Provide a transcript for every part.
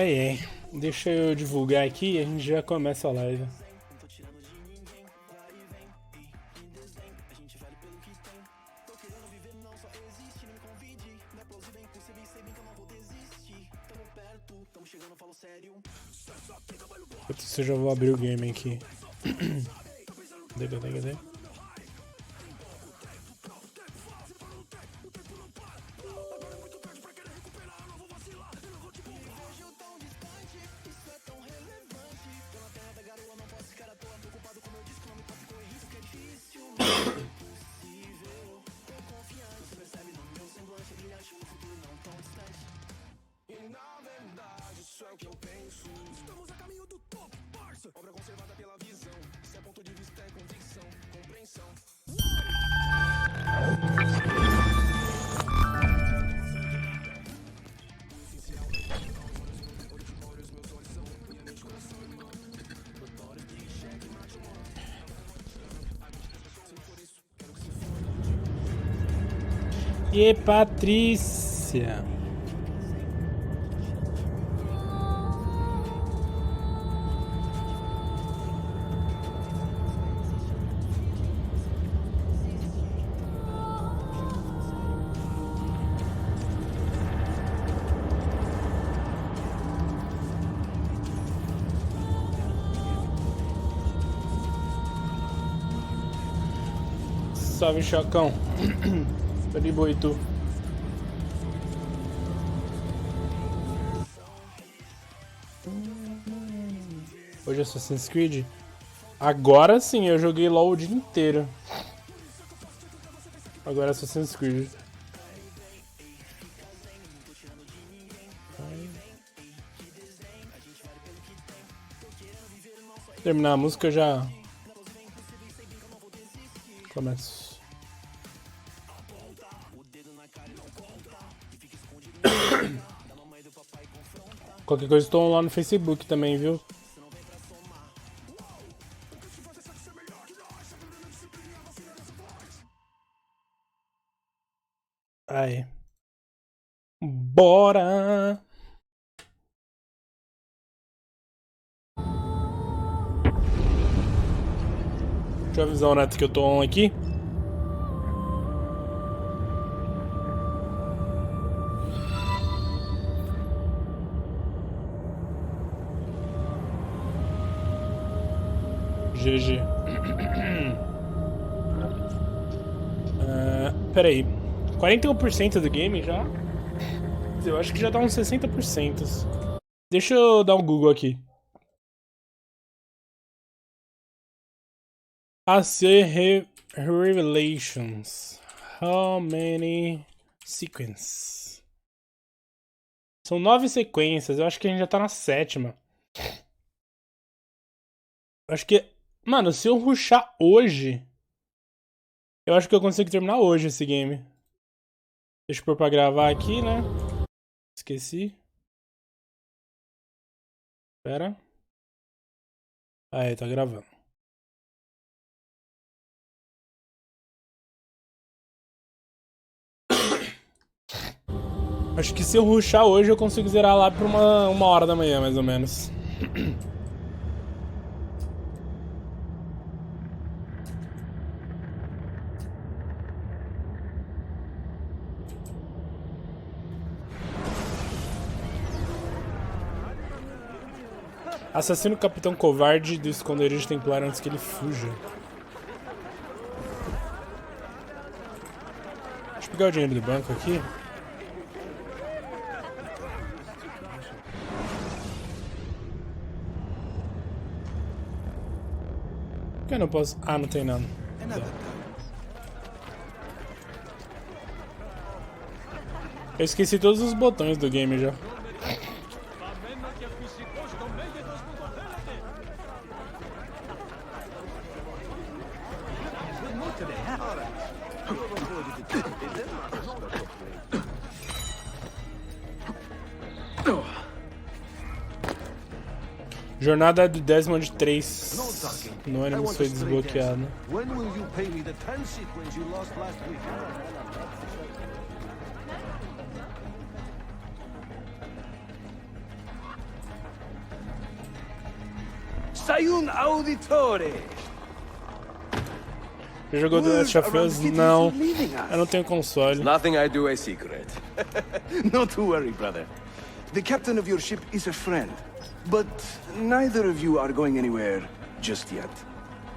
Ei, deixa eu divulgar aqui e a gente já começa a live. Eu já vou abrir o game aqui. Cadê? E Patrícia. Salve, Chacão. Tô de boa, e tu? Hoje é Assassin's Creed? Agora sim, eu joguei LoL o dia inteiro. Agora é Assassin's Creed. Terminar a música, eu já começo. Qualquer coisa estou lá no Facebook também, viu? Aí. Bora! Deixa eu avisar o Neto que eu tô on aqui. GG. Peraí. 41% do game já? Eu acho que já tá uns 60%. Deixa eu dar um Google aqui. AC Revelations. How many sequences? São 9 sequências. Eu acho que a gente já tá na 7ª. Eu acho que... Mano, se eu rushar hoje... Eu acho que eu consigo terminar hoje esse game. Deixa eu pôr pra gravar aqui, né? Esqueci. Pera. Aí, tá gravando. Acho que se eu rushar hoje eu consigo zerar lá por uma hora da manhã, mais ou menos. Assassino o capitão covarde do esconderijo templar antes que ele fuja. Deixa eu pegar o dinheiro do banco aqui. Por que eu não posso? Ah, não tem nada. Eu esqueci todos os botões do game já. Jornada do Desmond 3. Anonymous foi desbloqueado. Sayun Auditore. Já jogou The Last of Us? Não. Eu não tenho console. Nothing I do is secret. Not to worry, brother. The captain of your ship is a friend, but neither of you are going anywhere just yet.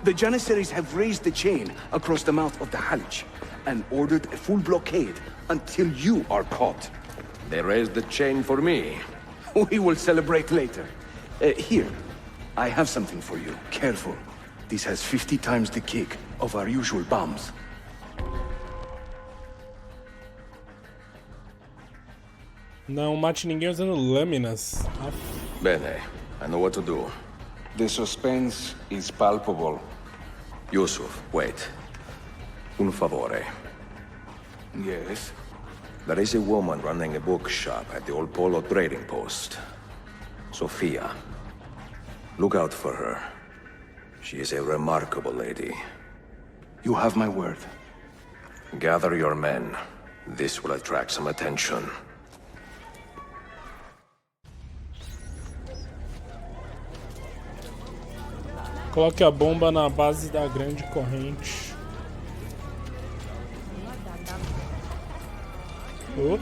The Janissaries have raised the chain across the mouth of the Halich and ordered a full blockade until you are caught. They raised the chain for me. We will celebrate later. Here, I have something for you. Careful. This has 50 times the kick of our usual bombs. Não mate ninguém usando lâminas. Bene, I know what to do. The suspense is palpable. Yusuf, wait. Un favore. Yes? There is a woman running a bookshop at the old Polo trading post. Sophia. Look out for her. She is a remarkable lady. You have my word. Gather your men. This will attract some attention. Coloque a bomba na base da grande corrente. Oh.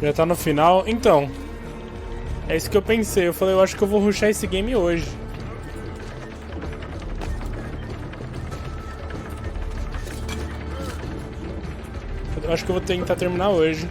Já tá no final. Então, é isso que eu pensei. Eu falei, eu acho que eu vou rushar esse game hoje. Eu acho que eu vou tentar terminar hoje.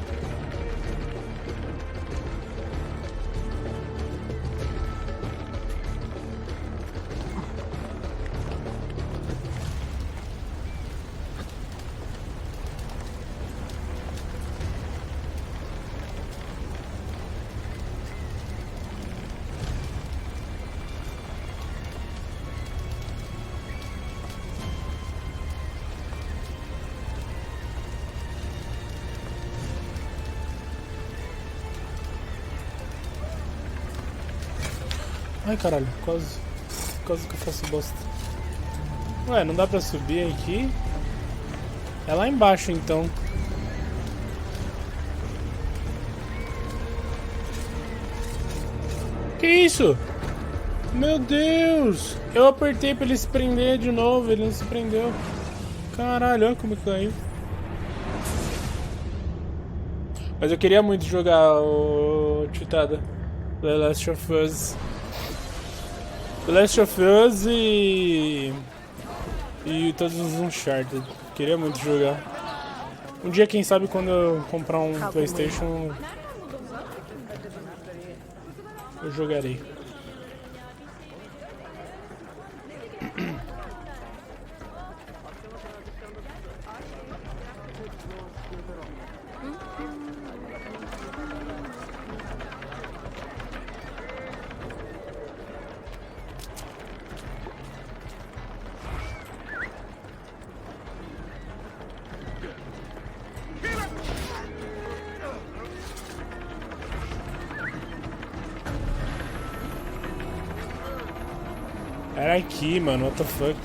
Ai caralho, quase que eu faço bosta. Ué, não dá pra subir aqui? É lá embaixo então. Que isso? Meu Deus! Eu apertei pra ele se prender de novo, ele não se prendeu. Caralho, olha como caiu. Mas eu queria muito jogar o Chutada The Last of Us. The Last of Us e todos os Uncharted. Queria muito jogar. Um dia, quem sabe, quando eu comprar um PlayStation, eu jogarei. Era aqui, mano, what the fuck?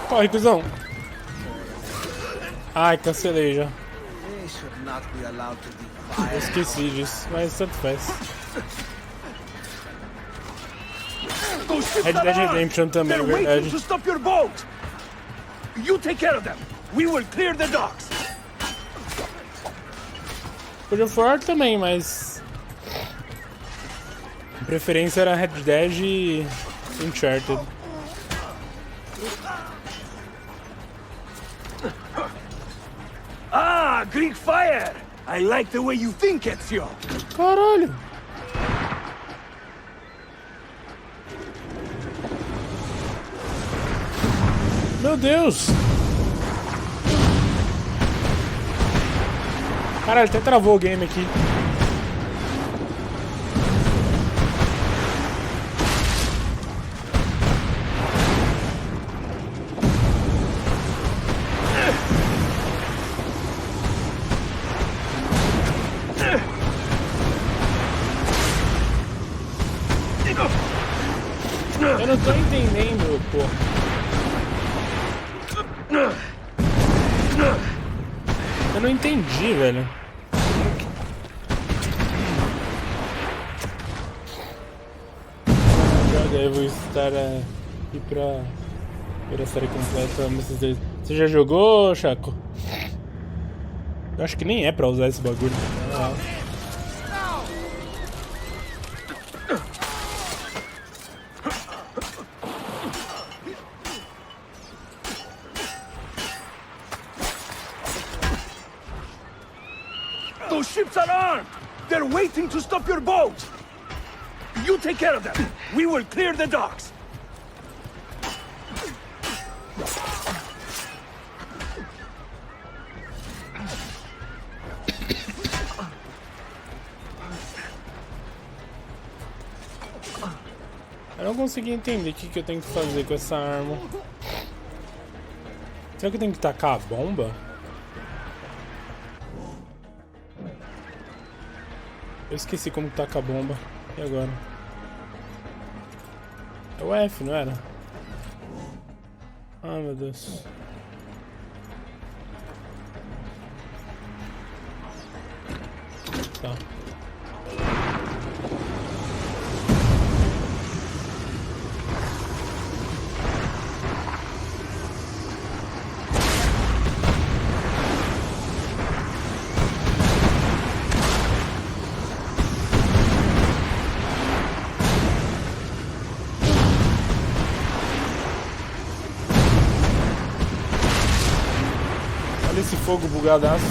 Corre, cuzão. Ai, cancelei já. Eu esqueci disso, mas tanto faz. Red Dead Redemption também, é verdade. Podia for também, mas a preferência era Red Dead e Uncharted. Ah, Greek fire! I like the way you think, Ezio. Caralho. Meu Deus. Caralho, até travou o game aqui. Eu não tô entendendo, pô. Eu não entendi, velho. Joga, eu vou estar aqui pra ver a série completa. Você já jogou, Chaco? Eu acho que nem é pra usar esse bagulho. Ah. Those ships are armed! They're waiting to stop your boat! You take care of them! We will clear the docks! Eu não consegui entender o que eu tenho que fazer com essa arma. Será que eu tenho que tacar a bomba? Eu esqueci como taca a bomba. E agora? É o F, não era? Ah, meu Deus. Tá. Olha esse fogo bugadaço.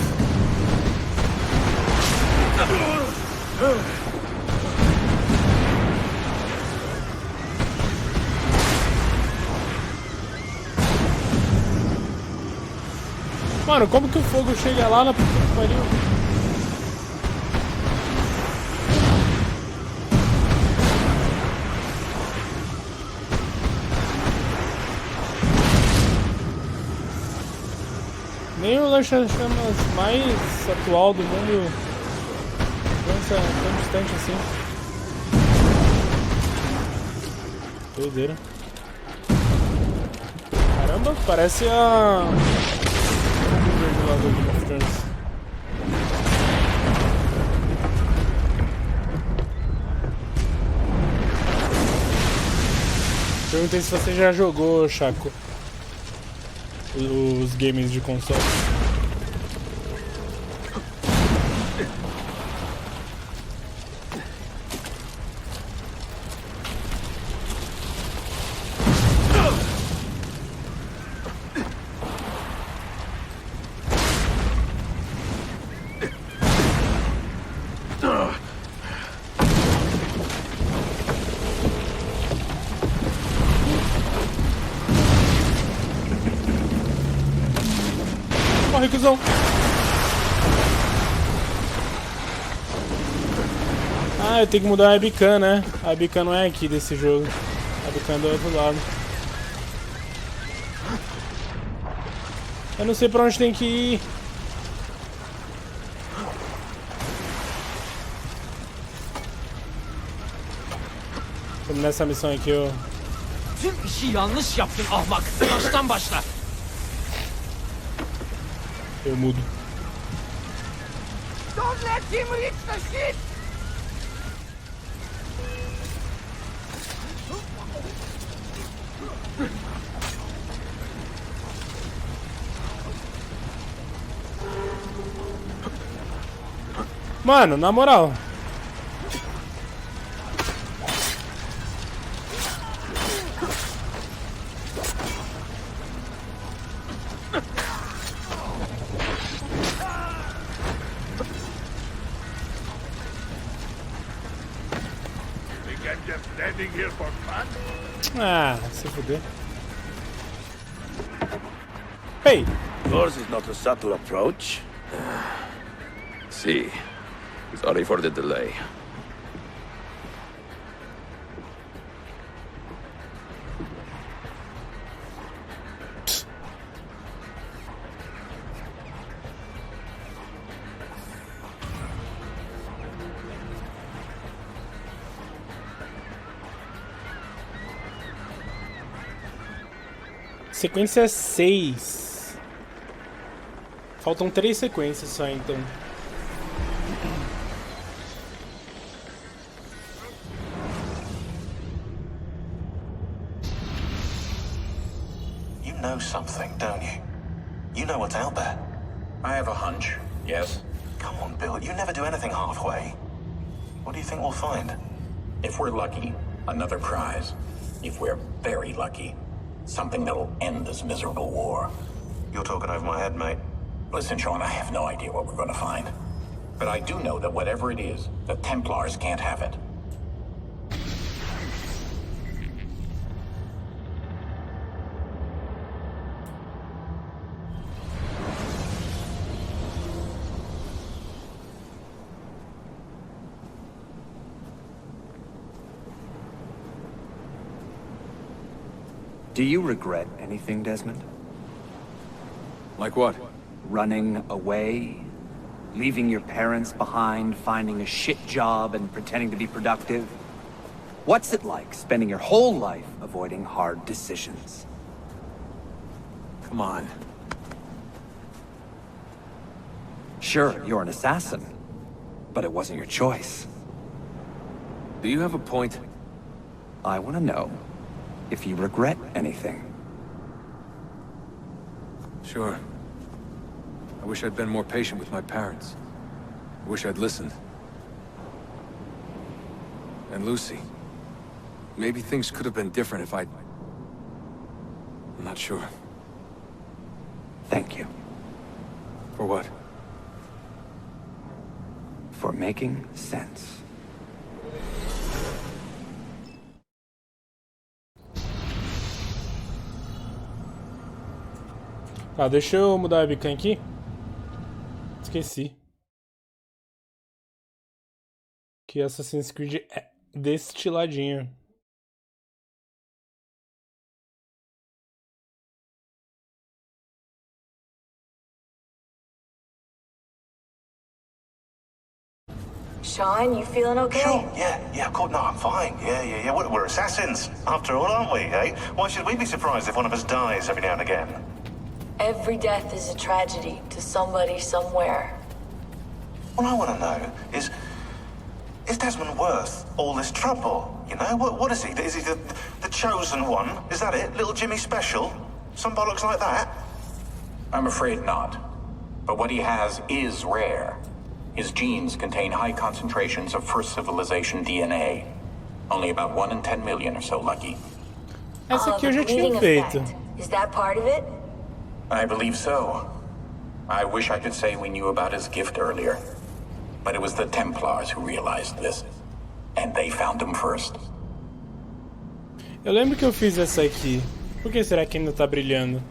Mano, como que o fogo chega lá na puta que pariu? Nem o lança-chamas mais atual do mundo lança tão distante assim. Doideira. Caramba, parece a... o verde lá do Game of Thrones. Perguntei se você já jogou, Chaco, os games de console. Corre, cuzão! Ah, eu tenho que mudar a webcam, né? A webcam não é aqui desse jogo. A webcam é do outro lado. Eu não sei pra onde tem que ir. Terminar essa missão aqui, ó. Tüm işi yanlış yaptın ahmak. Baştan başla. Eu mudo. Don't let him reach the ship. Mano, na moral. standing here for fun? Ah, se fuder. Hey! Yours is not a subtle approach. See. Sorry for the delay. Sequência 6. Faltam 3 sequências só, então. You know something, don't you? You know what's out there. I have a hunch, yes. Come on, Bill, you never do anything halfway. What do you think we'll find? If we're lucky, another prize. If we're very lucky, something that'll end this miserable war. You're talking over my head, mate. Listen, Sean, I have no idea what we're gonna find. But I do know that whatever it is, the Templars can't have it. Do you regret anything, Desmond? Like what? Running away? Leaving your parents behind, finding a shit job and pretending to be productive? What's it like spending your whole life avoiding hard decisions? Come on. Sure, you're an assassin, but it wasn't your choice. Do you have a point? I want to know if you regret anything. Sure. I wish I'd been more patient with my parents. I wish I'd listened. And Lucy. Maybe things could have been different if I'd... I'm not sure. Thank you For what? for making sense. Ah, deixa eu mudar a webcam aqui. Esqueci. Que Assassin's Creed é deste ladinho. Sean, you feeling okay? Sure, yeah, of course, no, I'm fine. Yeah. We're assassins, after all, aren't we, eh? Why should we be surprised if one of us dies every now and again? Every death is a tragedy to somebody somewhere. What I want to know is Desmond worth all this trouble? You know, what is he? Is he the chosen one? Is that it? Little Jimmy Special? Some bollocks like that? I'm afraid not. But what he has is rare. His genes contain high concentrations of first civilization DNA. Only about 1 in 10 million are so lucky. Essa aqui eu já The tinha bleeding feito. effect. Is that part of it? I believe so. I wish I could say we knew about his gift earlier. But it was the Templars who realized this. And they found him first. Eu lembro que eu fiz essa aqui. Por que será que ainda tá brilhando?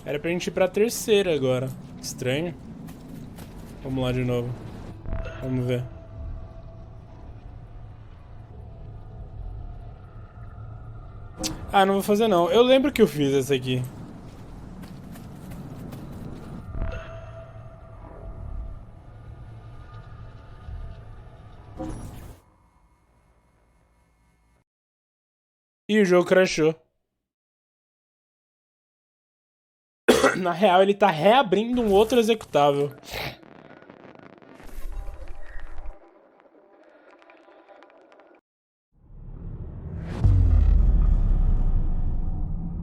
Era pra gente ir pra terceira agora. Estranho. Vamos lá de novo. Vamos ver. Ah, não vou fazer não. Eu lembro que eu fiz essa aqui. E o jogo crashou. Na real, ele tá reabrindo um outro executável.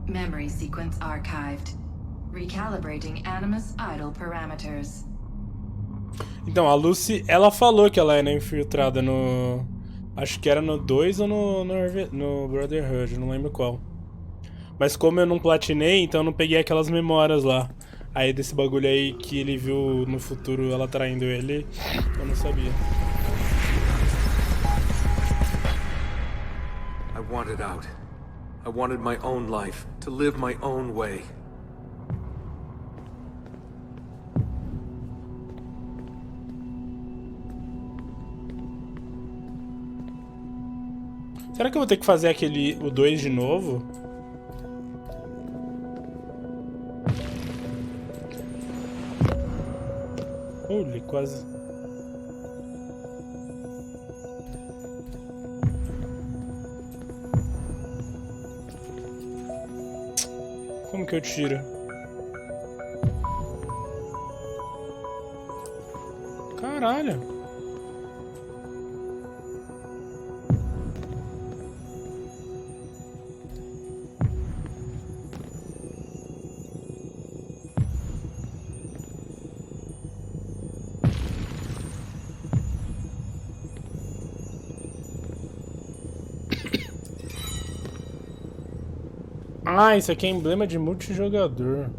Memory sequence archived. Recalibrating Animus idle parameters. Então, a Lucy, ela falou que ela era infiltrada no... Acho que era no 2 ou no Brotherhood, não lembro qual. Mas como eu não platinei, então eu não peguei aquelas memórias lá. Aí desse bagulho aí que ele viu no futuro ela traindo ele, eu não sabia. wanted out. I wanted my own life, to live my own way. Será que eu vou ter que fazer o 2 de novo? Olha, quase. Como que eu tiro? Caralho. Ah, isso aqui é emblema de multijogador.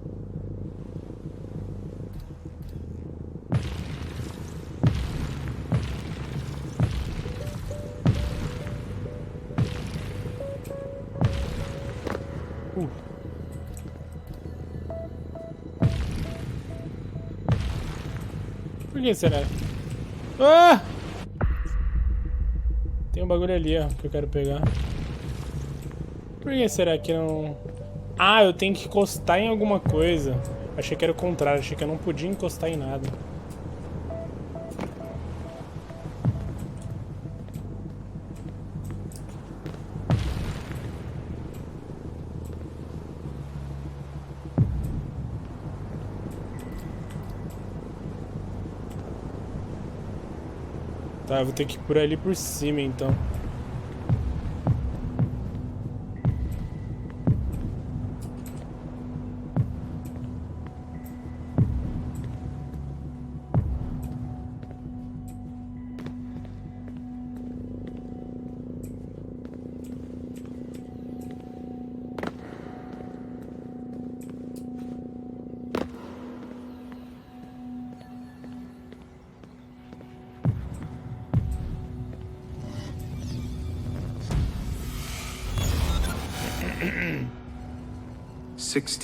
Por que será? Ah! Tem um bagulho ali, ó, que eu quero pegar. Por que será que não... Ah, eu tenho que encostar em alguma coisa. Achei que era o contrário, achei que eu não podia encostar em nada. Tá, eu vou ter que ir por ali por cima, então.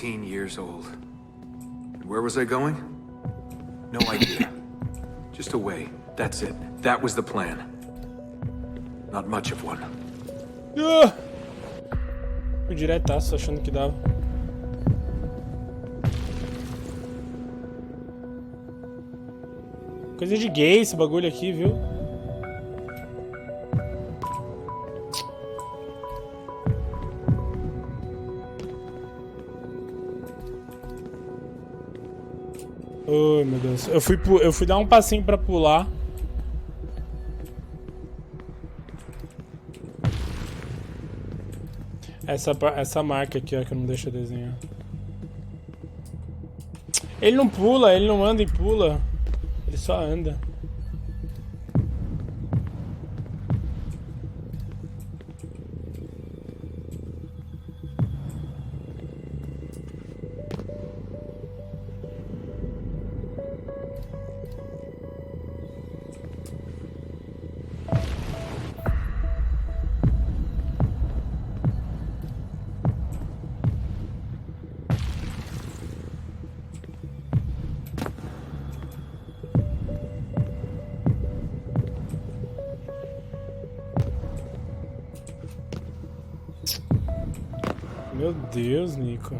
Years old. And where was I going? No idea. Just away. That's it. That was the plan. Not much of one. Fui diretaço achando que dava. Coisa de gay esse bagulho aqui, viu? Oh, meu Deus. Eu fui dar um passinho pra pular. Essa marca aqui, ó, que não deixa desenhar. Ele não pula, ele não anda e pula. Ele só anda. Meu Deus, Nico.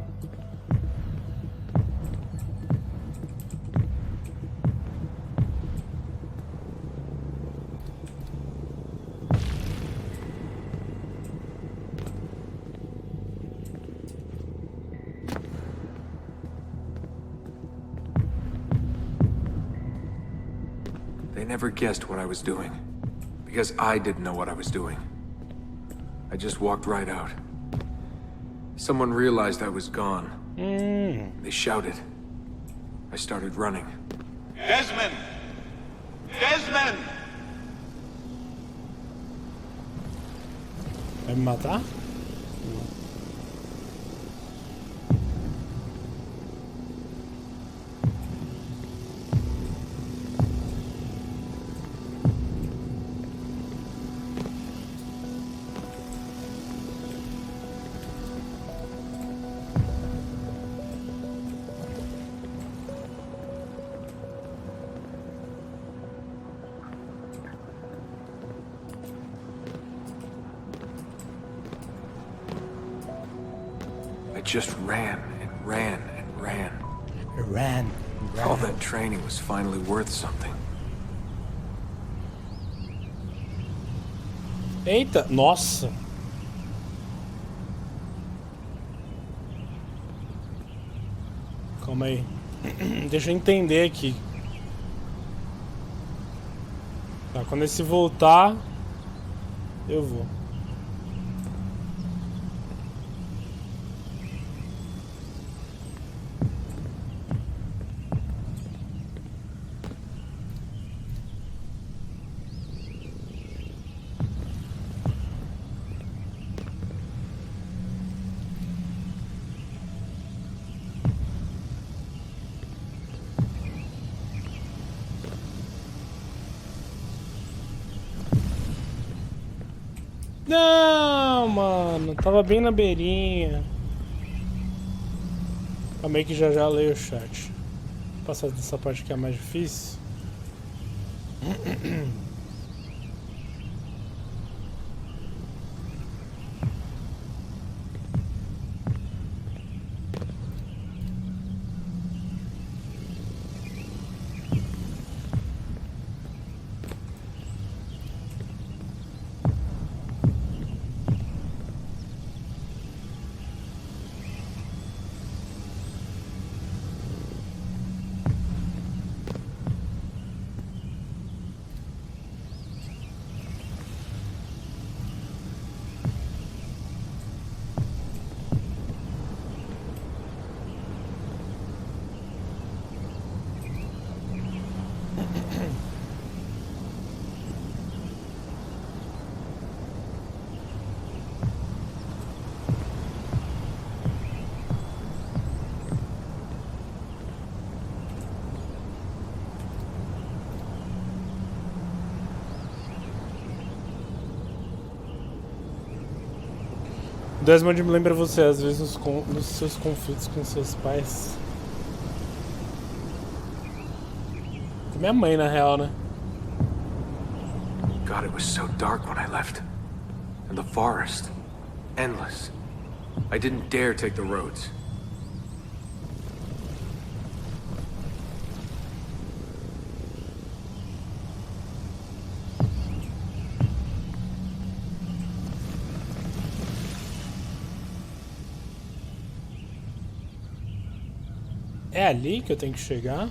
They never guessed what I was doing. Because I didn't know what I was doing. I just walked right out. Someone realized I was gone. They shouted. I started running. Desmond! Desmond! Vai me matar? I just ran and ran and ran. Ran. All that training was finally worth something. Eita, nossa. Calma aí. Deixa eu entender aqui. Tá, quando esse voltar, eu vou. Não, mano, tava bem na beirinha. Calma aí que já já leio o chat. Vou passar dessa parte que é mais difícil. Desmond me lembra você, às vezes, nos seus conflitos com seus pais. Com minha mãe, na real, né? God, it was so dark when I left. And the forest. Endless. I didn't dare take the roads. É ali que eu tenho que chegar?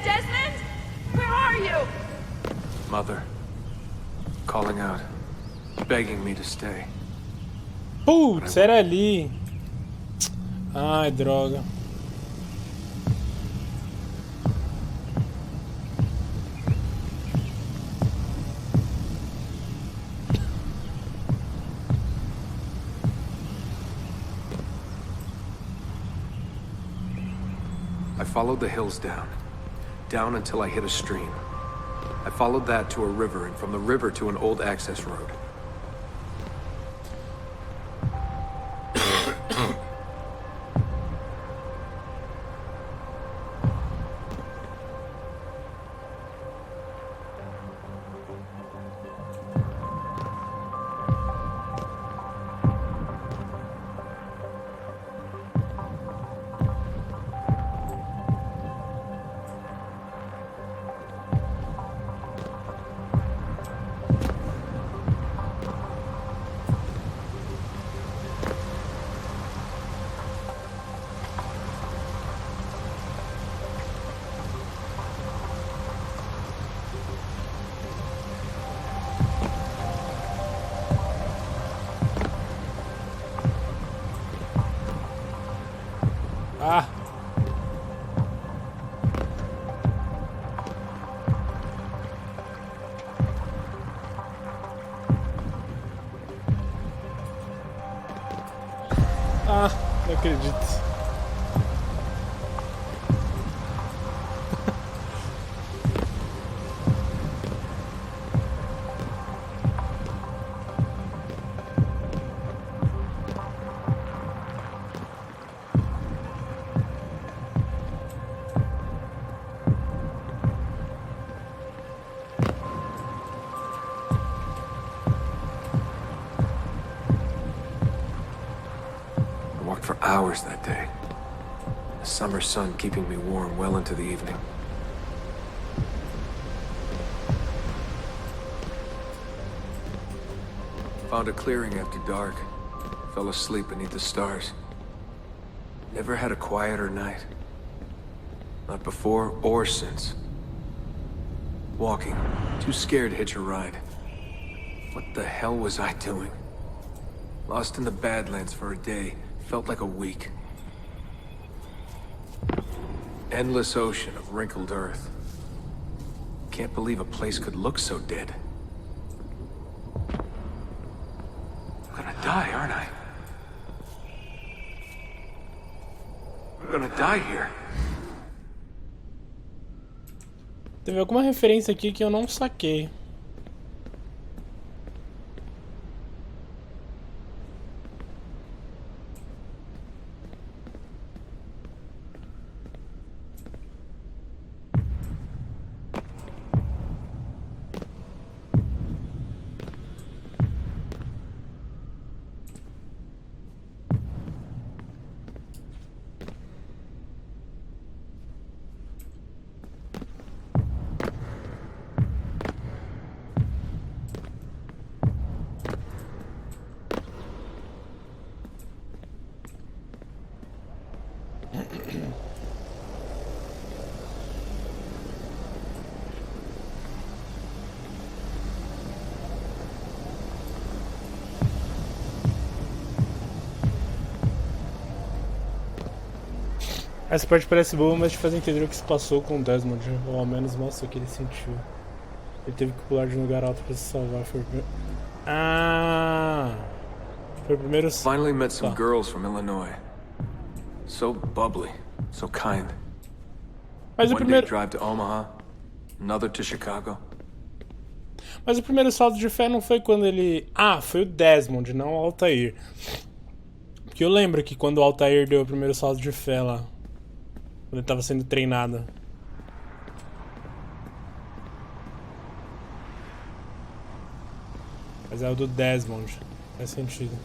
Desmond? Where are you? Mother. Calling out. Begging me to stay. Putz, era ali. Ai, droga. I followed the hills down. Down until I hit a stream. I followed that to a river, and from the river to an old access road. Ah! Ah, não acredito. hours that day. The summer sun keeping me warm well into the evening. Found a clearing after dark. Fell asleep beneath the stars. Never had a quieter night. Not before or since. Walking. Too scared to hitch a ride. What the hell was I doing? Lost in the Badlands for a day. Felt like a week. Endless ocean of wrinkled earth. Can't believe a place could look so dead. I'm gonna die, aren't I? I'm gonna die here. Teve alguma referência aqui que eu não saquei. Essa parte parece boa, mas te faz entender o que se passou com o Desmond, ou ao menos mostra o que ele sentiu. Ele teve que pular de um lugar alto para se salvar. Foi o primeiro... Ah! Foi o primeiro... Finally met some girls from Illinois. So bubbly, so kind. Mas o One day primeiro... drive to Omaha, another to Chicago. Mas o primeiro salto de fé não foi quando ele... Ah, foi o Desmond, não o Altair. Porque eu lembro que quando o Altair deu o primeiro salto de fé lá, quando ele tava sendo treinado. Mas é o do Desmond. Faz sentido.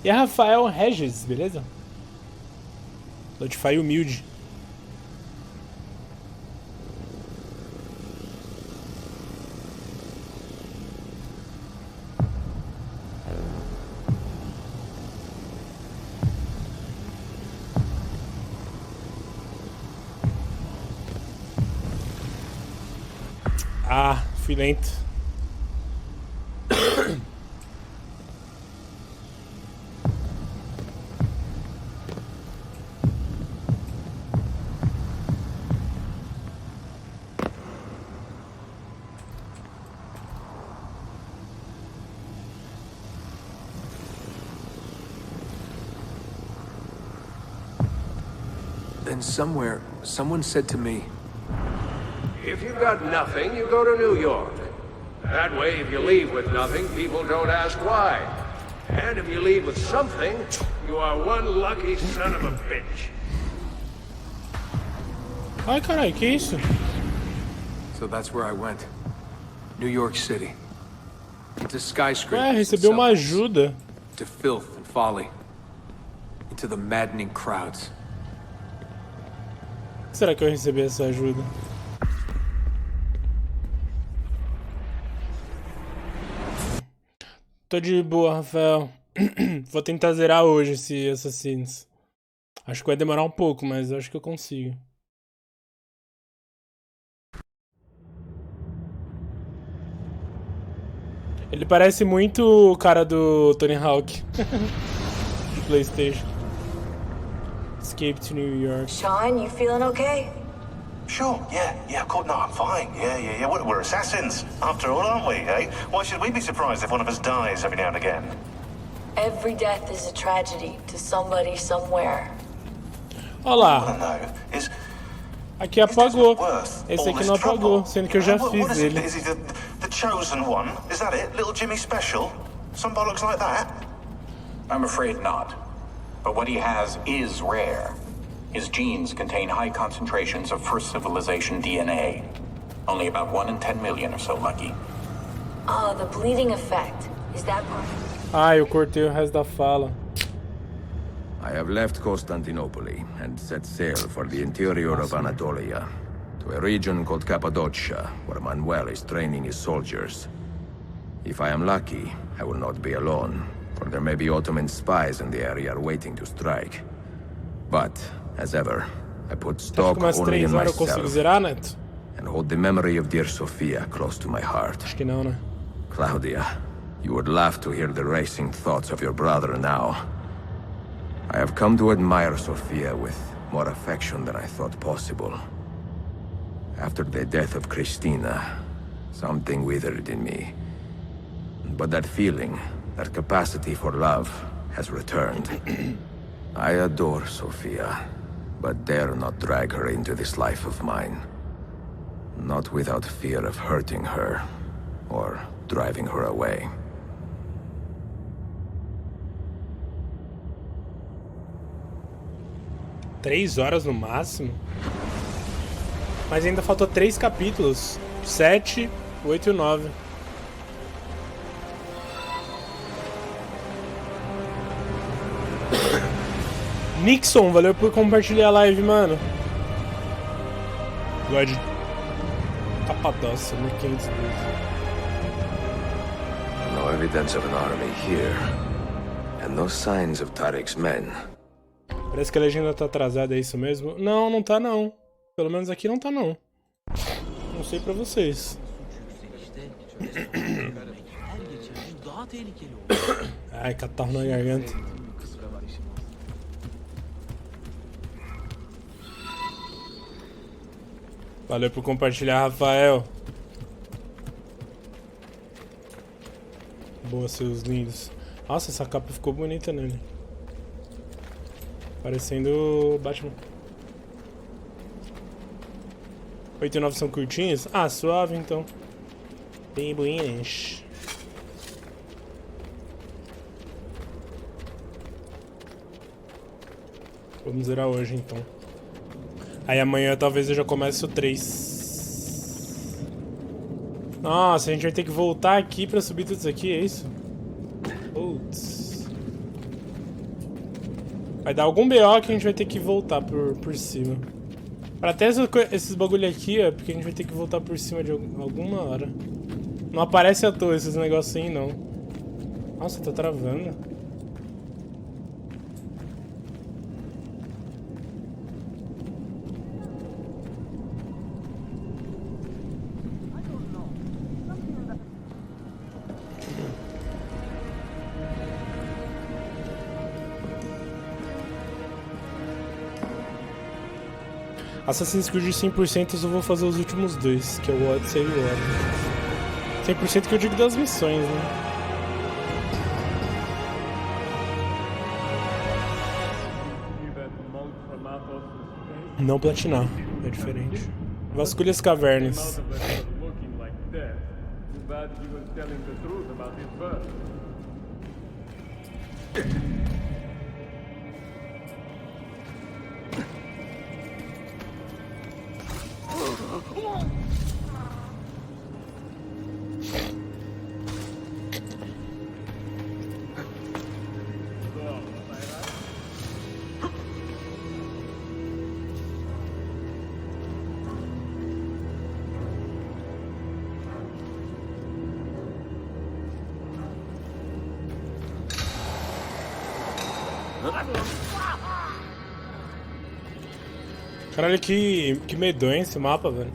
E a Rafael Regis, beleza? Notify humilde. Ah, fui lento. Then somewhere, someone said to me, if you've got nothing, you go to New York. That way, if you leave with nothing, people don't ask why. And if you leave with something, you are one lucky son of a bitch. Ai, carai, que isso? So that's where I went. New York City. Into skyscrapers. Recebeu uma ajuda. To filth and folly. Into the maddening crowds. Será que eu recebi essa ajuda? Tô de boa, Rafael. Vou tentar zerar hoje esse Assassins. Acho que vai demorar um pouco, mas acho que eu consigo. Ele parece muito o cara do Tony Hawk. De PlayStation. Escape to New York. Sean, you feeling okay? Sure, yeah, of course, no, I'm fine. Yeah. We're assassins, after all, aren't we, eh? Why should we be surprised if one of us dies every now and again? Every death is a tragedy to somebody somewhere. Olá. Is Aqui apagou. Esse aqui não apagou, sendo que eu já fiz ele. Is he the chosen one? Is that it? Little Jimmy Special? Some bollocks like that? I'm afraid not. But what he has is rare. His genes contain high concentrations of first civilization DNA. Only about 1 in 10 million are so lucky. Oh, the bleeding effect. Is that part? Ah, eu cortei o resto da fala. I have left Constantinople and set sail for the interior of Anatolia, to a region called Cappadocia, where Manuel is training his soldiers. If I am lucky, I will not be alone, for there may be Ottoman spies in the area waiting to strike. But, as ever, I put stock only in myself, and hold the memory of dear Sophia close to my heart. Acho que não, né? Claudia, you would laugh to hear the racing thoughts of your brother now. I have come to admire Sophia with more affection than I thought possible. After the death of Christina, something withered in me. But that feeling, that capacity for love, has returned. I adore Sophia, but dare not drag her into this life of mine. Not without fear of hurting her, or driving her away. Três horas no máximo? Mas ainda faltou 3 capítulos. 7, 8 e 9. Nixon, valeu por compartilhar a live, mano. God. Capadócia, 1500 vezes. No evidence of an army here. And no signs of Tariq's men. Parece que a legenda tá atrasada, é isso mesmo? Não, não tá não. Pelo menos aqui não tá não. Não sei pra vocês. Ai, catarro na garganta. Valeu por compartilhar, Rafael. Boa, seus lindos. Nossa, essa capa ficou bonita nele. Parecendo Batman. 8 e 9 são curtinhas? Ah, suave então. Bem boinhas. Vamos zerar hoje então. Aí amanhã talvez eu já comece o 3. Nossa, a gente vai ter que voltar aqui pra subir tudo isso aqui, é isso? Putz. Vai dar algum BO que a gente vai ter que voltar por cima. Pra ter esses bagulho aqui, é porque a gente vai ter que voltar por cima de alguma hora. Não aparece à toa esses negocinhos aí, não. Nossa, tá travando. Assassin's Creed 100% eu só vou fazer os últimos 2, que é o Odyssey e o Odyssey. 100% que eu digo das missões, né? Não platinar, é diferente. Vasculha as cavernas. Caralho, que medonho esse mapa, velho.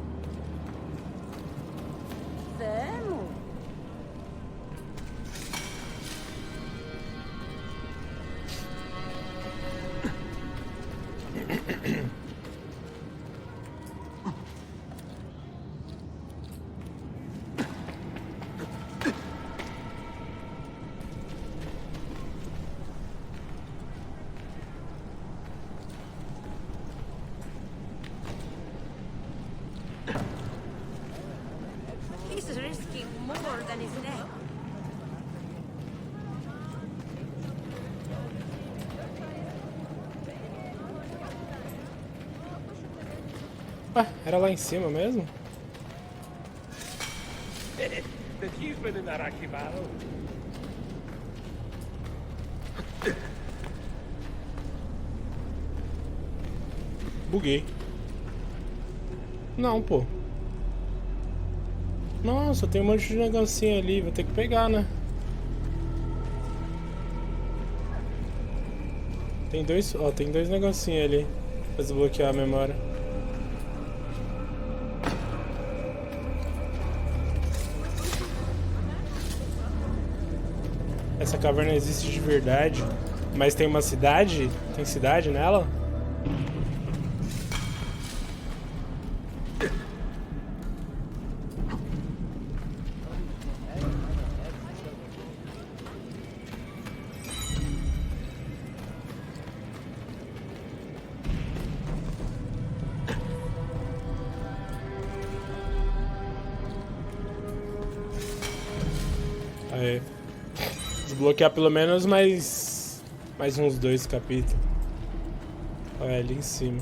Ué, era lá em cima mesmo? buguei. Não, pô. Nossa, tem um monte de negocinho ali. Vou ter que pegar, né? Tem dois... Ó, tem dois negocinhos ali. Pra desbloquear a memória. Essa caverna existe de verdade. Mas tem uma cidade? Tem cidade nela? Aí. Desbloquear pelo menos mais uns 2 capítulos. Olha ali em cima.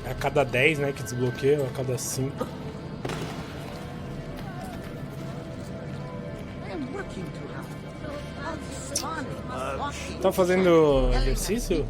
É a cada 10, né, que desbloqueia, ou a cada 5. Tá fazendo exercício?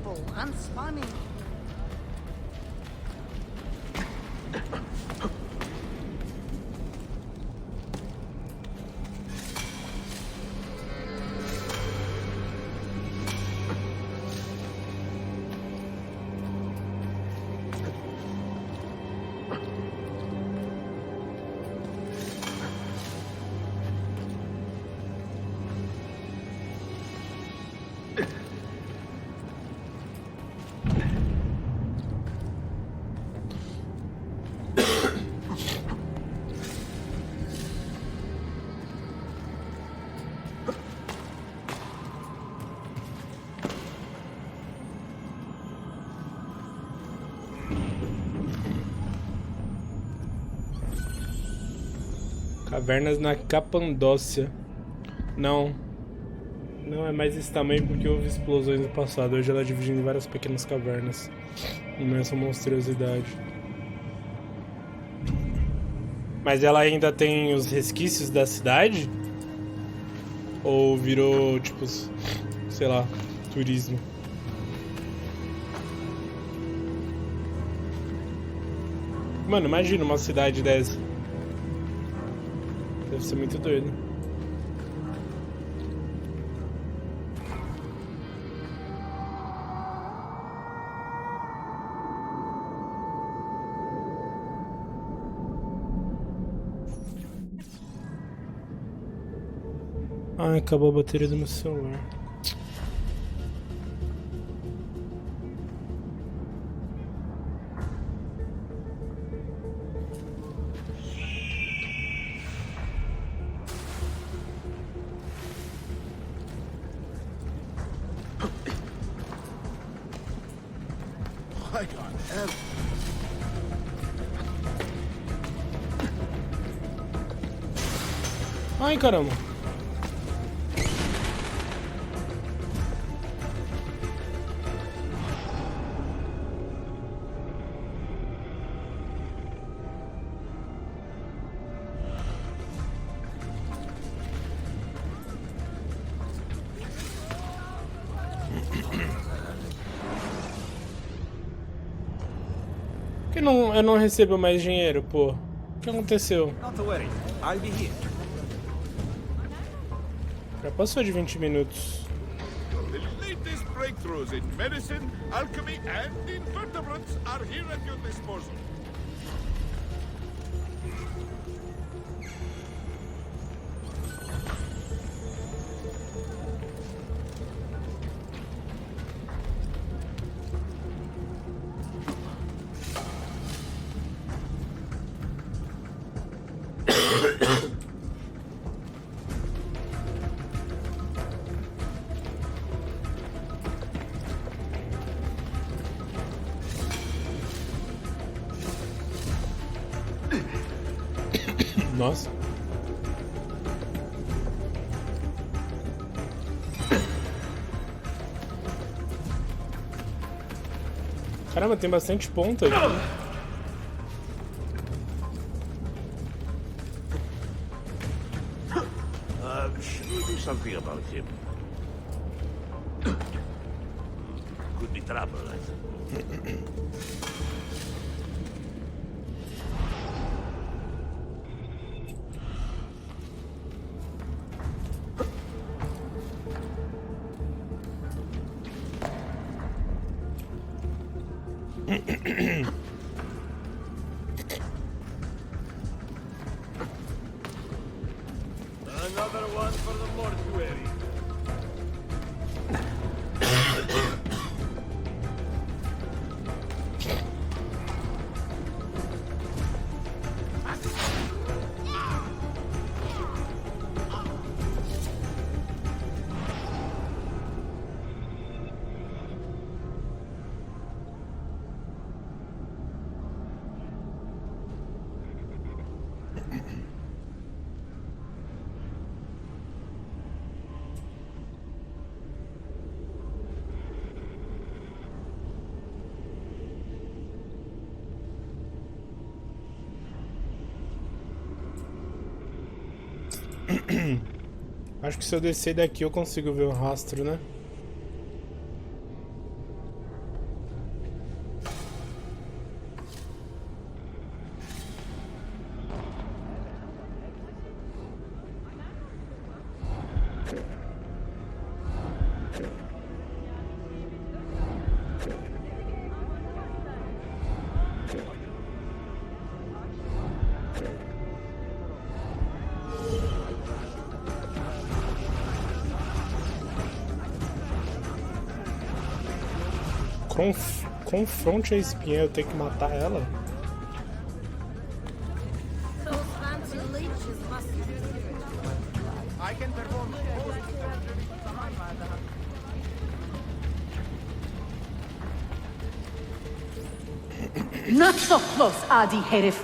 Cavernas na Capandócia. Não. Não é mais esse tamanho porque houve explosões no passado. Hoje ela é dividida em várias pequenas cavernas. Imensa monstruosidade. Mas ela ainda tem os resquícios da cidade? Ou virou, tipo, sei lá, turismo? Mano, imagina uma cidade dessa. Deve ser muito doido. Ai, acabou a bateria do meu celular. Ai, caramba. Por que eu não recebo mais dinheiro, pô? O que aconteceu? Já passou de 20 minutos. The latest breakthroughs in medicine, alchemy, and invertebrates are here at your disposal. Nossa. Caramba, tem bastante ponta aqui. Should we do something about him? could be trouble, I suppose. Another one for the mortuary. Acho que se eu descer daqui eu consigo ver o rastro, né? Confronte a espiã, eu tenho que matar ela? Not so close, Adi Herif.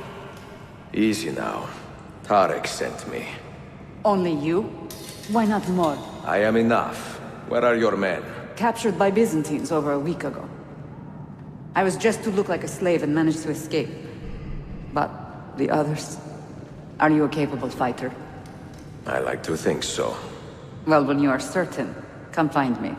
Easy now. Tarek sent me. Only you? Why not more? I am enough. Where are your men? Captured by Byzantines over a week ago. I was just to look like a slave and managed to escape. But the others? Are you a capable fighter? I like to think so. Well, when you are certain, come find me.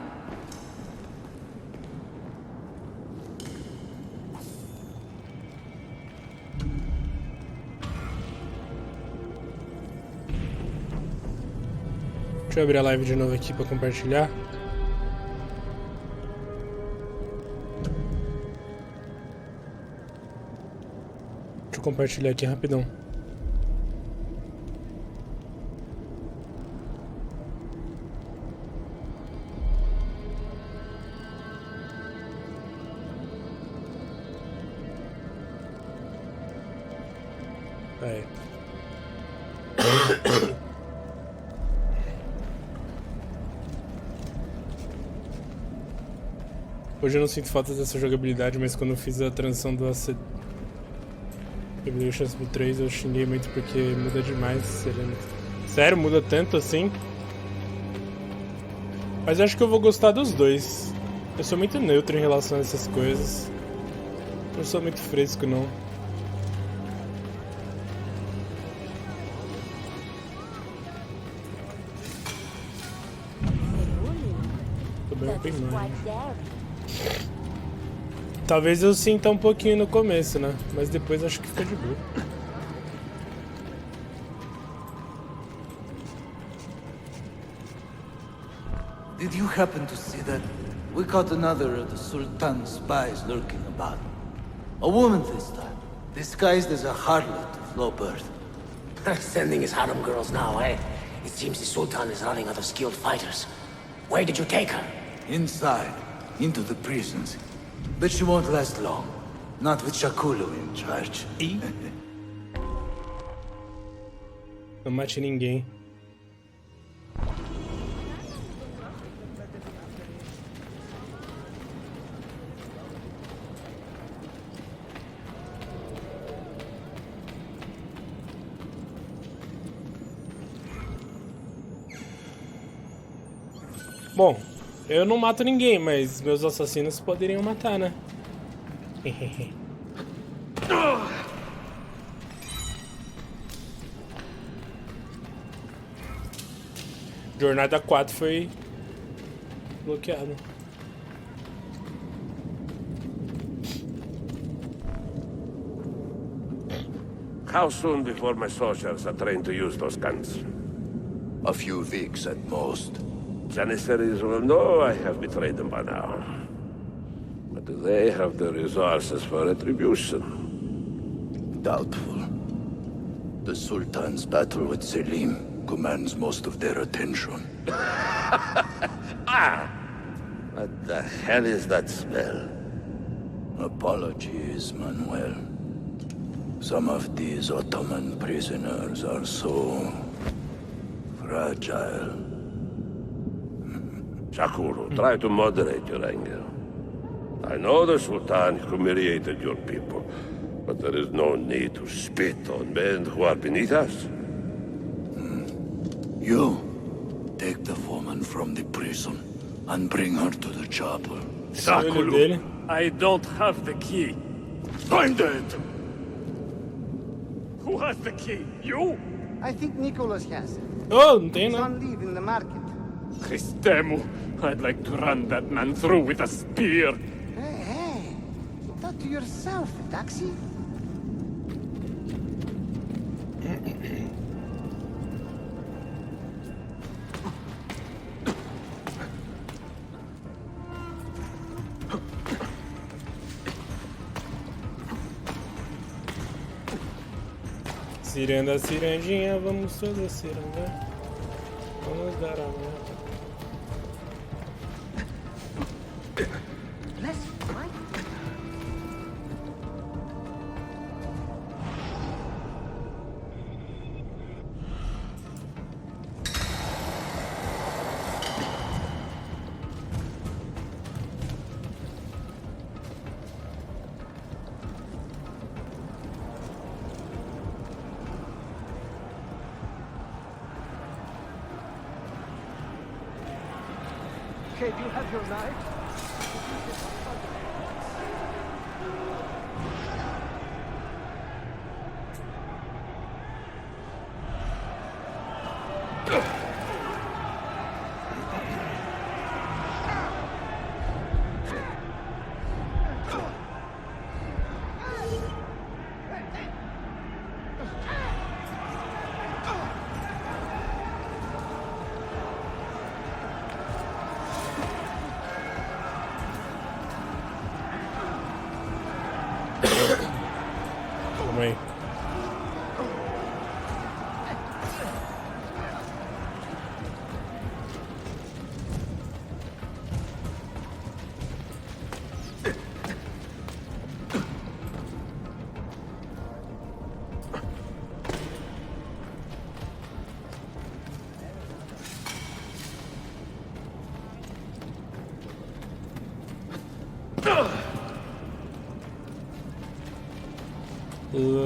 Deixa eu abrir a live de novo aqui pra compartilhar. Deixa eu compartilhar aqui rapidão. Aí. Hoje eu não sinto falta dessa jogabilidade, mas quando eu fiz a transição do AC Evolutions pro 3 eu xinguei muito porque muda demais. Sério, muda tanto assim. Mas eu acho que eu vou gostar dos dois. Eu sou muito neutro em relação a essas coisas. Não sou muito fresco, não. Tô bem open mind. Talvez eu sinta um pouquinho no começo, né? Mas depois acho que fica de boa. Did you happen to see that? We caught another of the Sultan's spies lurking about. A woman this time, disguised as a harlot of low birth. Sending his harem girls now, eh? It seems the Sultan is running out of skilled fighters. Where did you take her? Inside, into the prisons. But she won't last long. Not with Shakulu in charge. Não mate ninguém. Bom, eu não mato ninguém, mas meus assassinos poderiam matar, né? Jornada 4 foi bloqueado. How soon before my soldiers are trained to use those guns? A few weeks at most. Janissaries will know I have betrayed them by now. But do they have the resources for retribution? Doubtful. The Sultan's battle with Selim commands most of their attention. What the hell is that smell? Apologies, Manuel. Some of these Ottoman prisoners are so fragile. Shakuru, try to moderate your anger. I know the Sultan humiliated your people, but there is no need to spit on men who are beneath us. You, take the woman from the prison and bring her to the chapel. Shakuru. I don't have the key. Find it! Who has the key? You? I think Nicholas has it. Oh, não tem He's não. on leave in the market. Christemu, I'd like to run that man through with a spear. Hey, talk to yourself, Taxi. Ciranda, cirandinha, vamos todas cirandar. Vamos dar a volta. Okay, do you have your knife? Calma aí.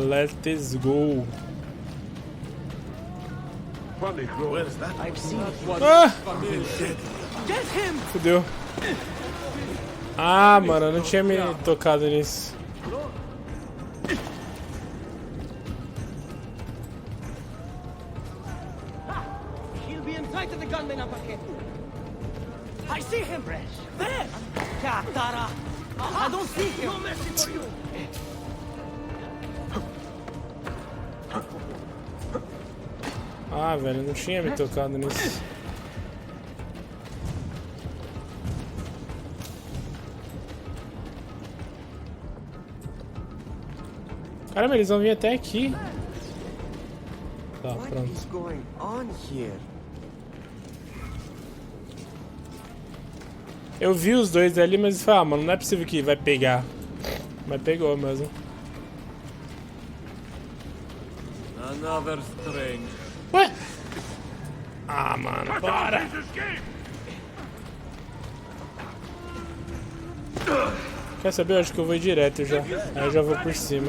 Let's go. Where's that? I've seen it. Ah! Get him! Fudeu. Ah, mano, eu não tinha me tocado nisso. He'll be inside of the gunman uppercut. I see him! There! Katara! I don't see him! No mercy for you! Ah, velho, eu não tinha me tocado nisso. Caramba, eles vão vir até aqui. Tá, pronto. Eu vi os dois ali, mas eu falei, ah, mano, não é possível que vai pegar. Mas pegou mesmo. Another string. Ué? Ah, mano, para! Quer saber? Eu acho que eu vou ir direto já. Aí eu já vou por cima.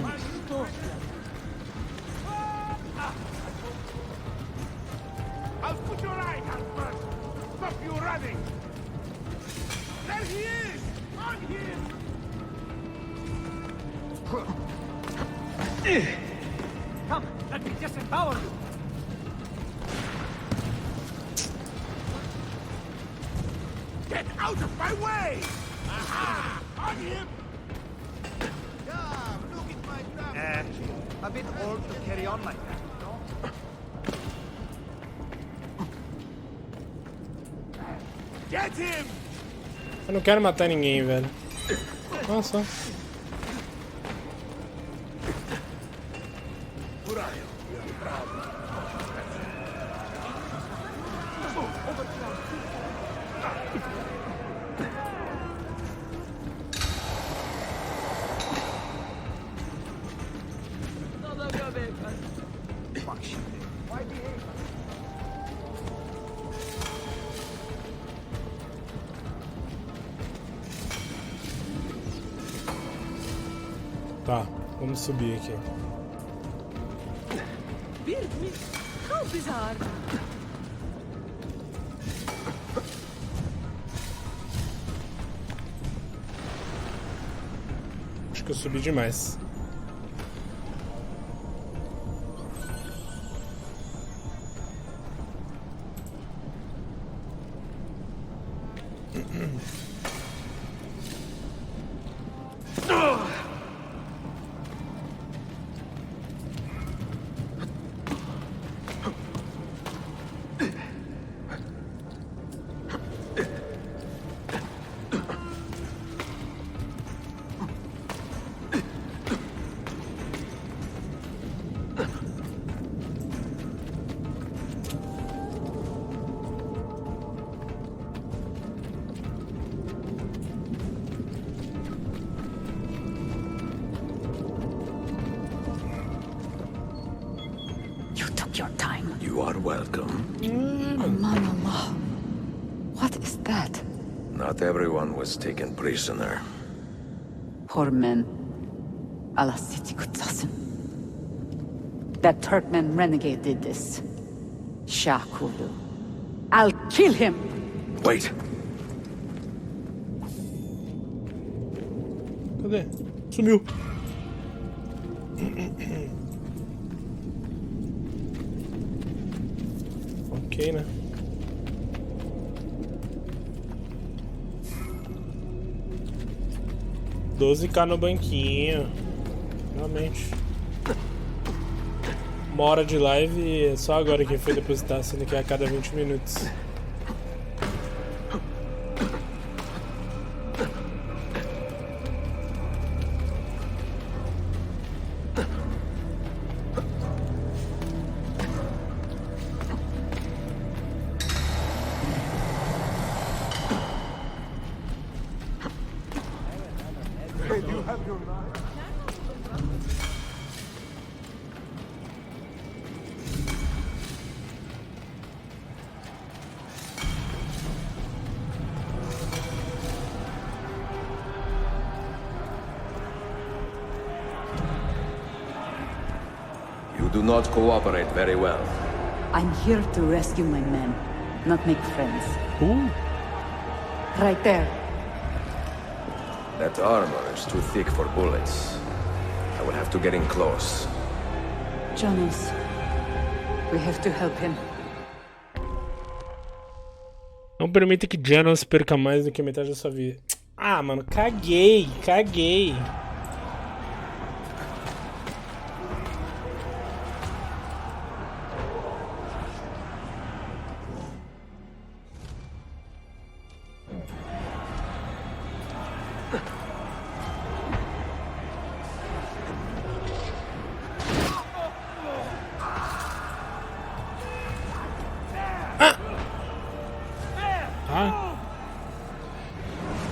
I'll put your eye out first. Stop you running. There he is! On him! Come, let me disempower you! Get out of my way! Aha! On him! Yeah, look at my trap. a bit old to carry on like that, no? Get him! Eu não quero matar ninguém, velho. Nossa. Tá, vamos subir aqui. How bizarre. Acho que eu subi demais. Your time. You are welcome. Aman Allah. What is that? Not everyone was taken prisoner. Poor men. Allah City Kutsasın. That Turkmen renegade did this. Shah Kulu. I'll kill him! Wait. Cadê? Sumiu. Ok, né? $12K no banquinho. Realmente. 1 hora de live e é só agora que foi depositar, sendo que é a cada 20 minutos. You do not cooperate very well. I'm here to rescue my men, not make friends. Right there. That armor is too thick for bullets. I will have to get in close. Jonas, we have to help him. Não permita que Janos perca mais do que metade da sua vida. Ah, mano, caguei.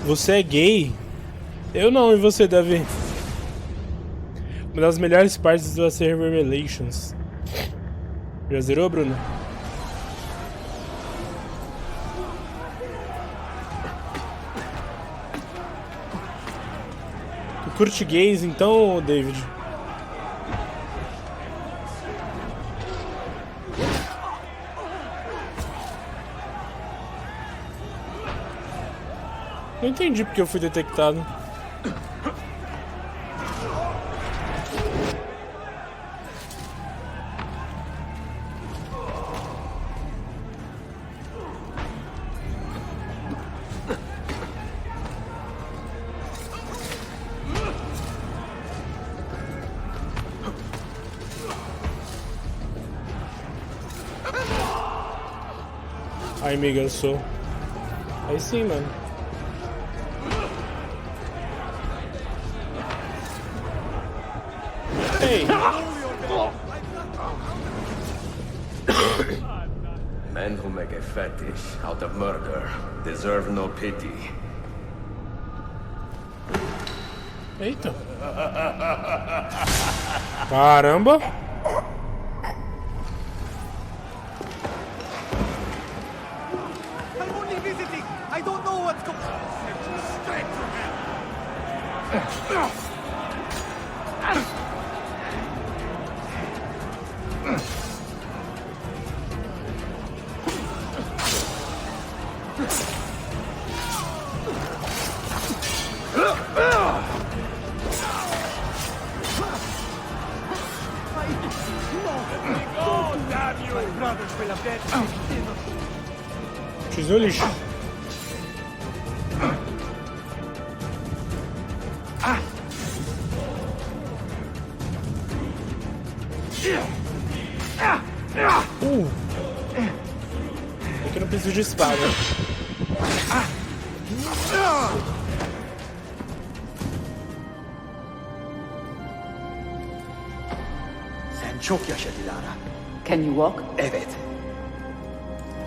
Você é gay? Eu não, e você, Davi? Uma das melhores partes do ser Revelations. Já zerou, Bruno? Tu curte gays então, David? Não entendi porque eu fui detectado. Ai, Miguel, eu sou. Aí sim, mano. Ei! Men who make a fetish out of murder deserve no pity. Eita! Caramba! I'm only visiting. I don't know what's going on. Straight to hell. Tizou lixo. Aqui não preciso de espada. Sen çok yaşa Dilara. Can you walk? Evet.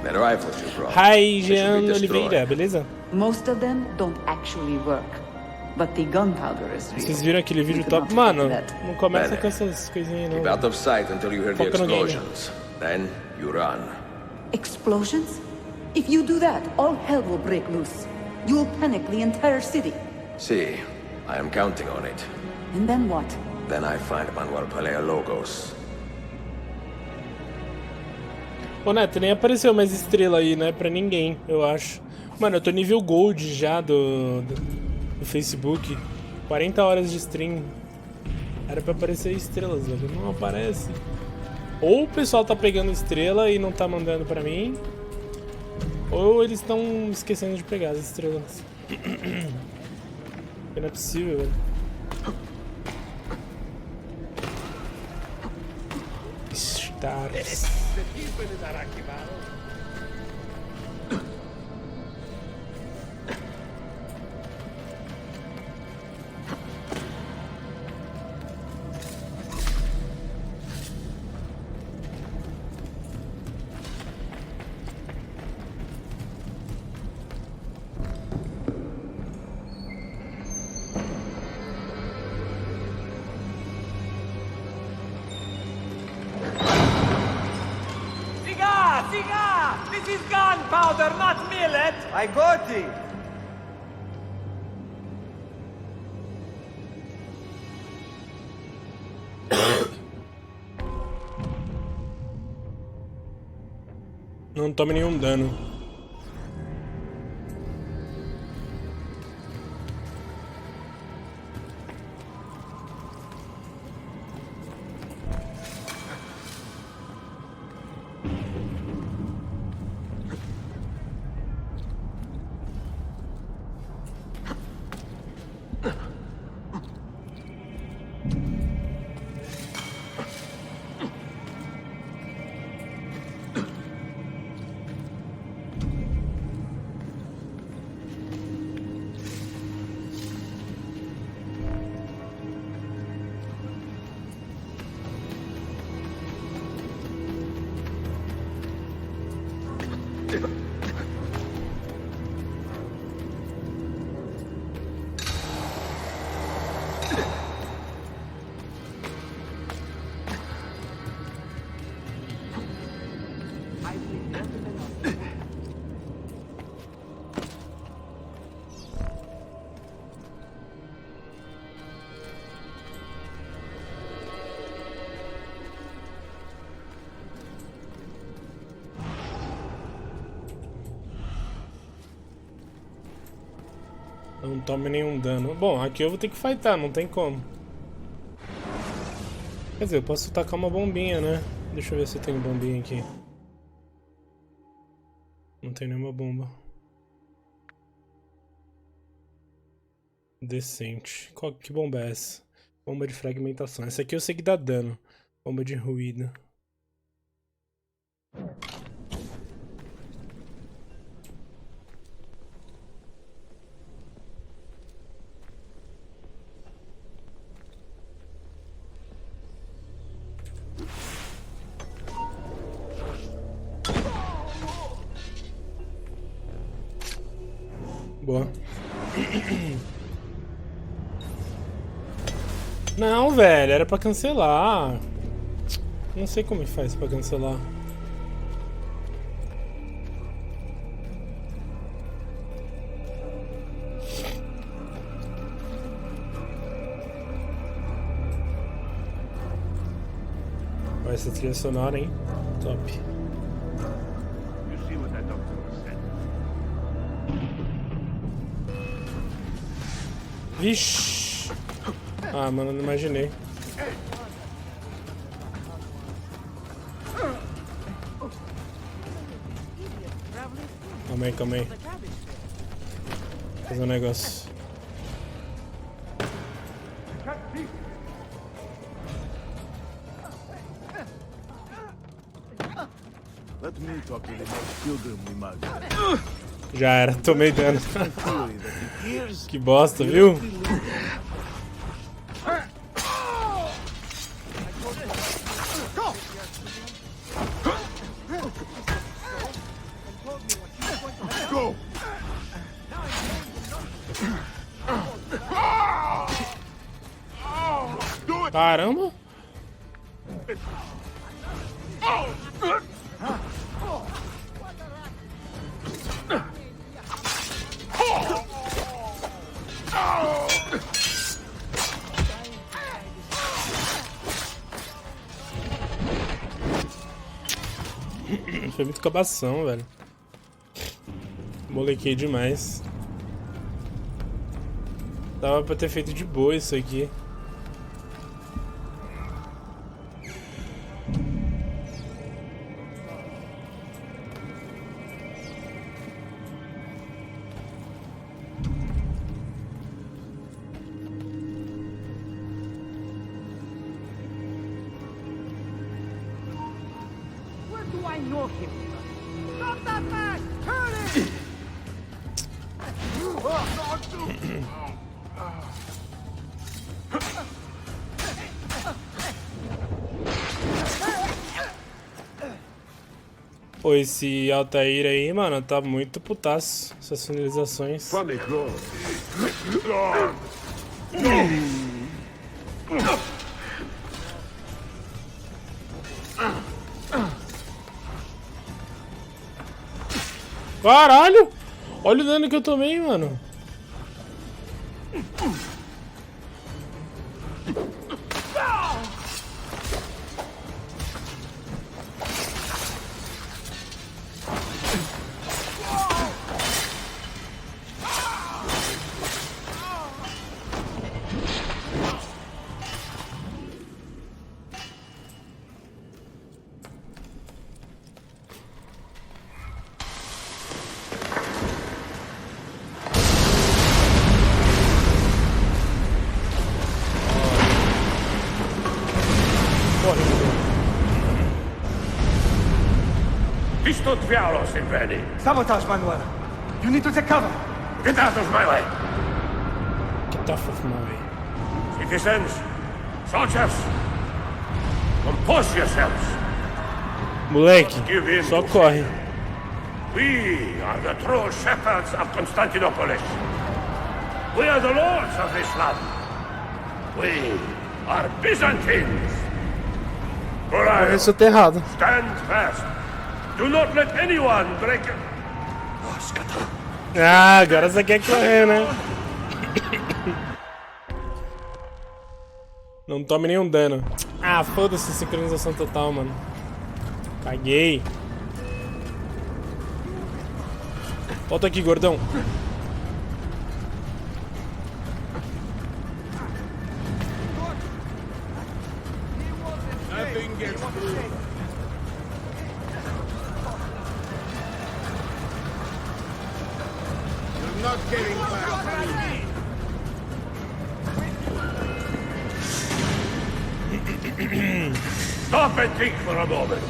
The rifles you brought. Hi, They should be Jean destroyed. Oliveira, beleza? Most of them don't actually work. But the gunpowder is real. Vocês viram aquele vídeo We top? could Mano, not forget. não começa com essas coisinhas Keep não. out of sight until you hear the Foca no game. explosions. Then you run. Explosions? If you do that, all hell will break loose. You will panic the entire city. See, I am counting on it. And then what? Then I find Manuel Paleologos. Ô Neto, nem apareceu mais estrela aí, né? Pra ninguém, eu acho. Mano, eu tô nível Gold já do Facebook. 40 horas de stream. Era pra aparecer estrelas, velho. Não aparece. Ou o pessoal tá pegando estrela e não tá mandando pra mim. Ou eles estão esquecendo de pegar as estrelas. Não é possível, velho. Stars. Cigar! This is gunpowder, not millet! I got it! Não tome nenhum dano. Não tome nenhum dano. Bom, aqui eu vou ter que fightar, não tem como. Quer dizer, eu posso tacar uma bombinha, né? Deixa eu ver se eu tenho bombinha aqui. Não tem nenhuma bomba. Decente. Que bomba é essa? Bomba de fragmentação. Essa aqui eu sei que dá dano. Bomba de ruído. Boa. Não, velho, era pra cancelar. Não sei como faz pra cancelar. Olha essa trilha sonora, hein? Top. You see what that doctor said? Vixe. Ah, mano, não imaginei. Calma aí. Fazer um negócio. Let me talk to the next pilgrim we must. Já era, tomei dano. Que bosta, viu? Go! Caramba! Foi muito cabação, velho. Molequei demais. Dava pra ter feito de boa isso aqui. Where do I know him? Stop that man! Turn it! Pô, esse Altair aí, mano, tá muito putaço. Essas finalizações. Caralho! Olha o dano que eu tomei, mano. Pistol Tvialos in ready. Sabotage, Manuel. You need to take cover. Get out of my way. Get off of my way. Citizens, soldiers, compose yourselves. Moleque, Give in só to corre. We are the true shepherds of Constantinopolis. We are the lords of this land. We are Byzantines. Eu sou errado. Stand fast. Do not let anyone break it. Ah, agora você quer correr, né? Não tome nenhum dano. Ah, foda-se, sincronização total, mano. Caguei. Volta aqui, gordão. Nothing gets through. You're not getting past me. Stop and think for a moment.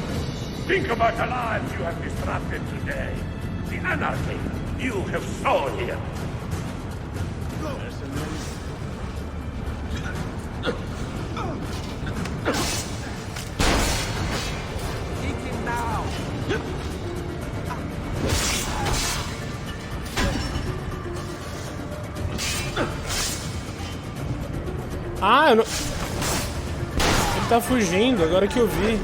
Think about the lives you have disrupted today. The anarchy you have sown here. Eat him now! Ah, eu não... Ele tá fugindo, agora que eu vi.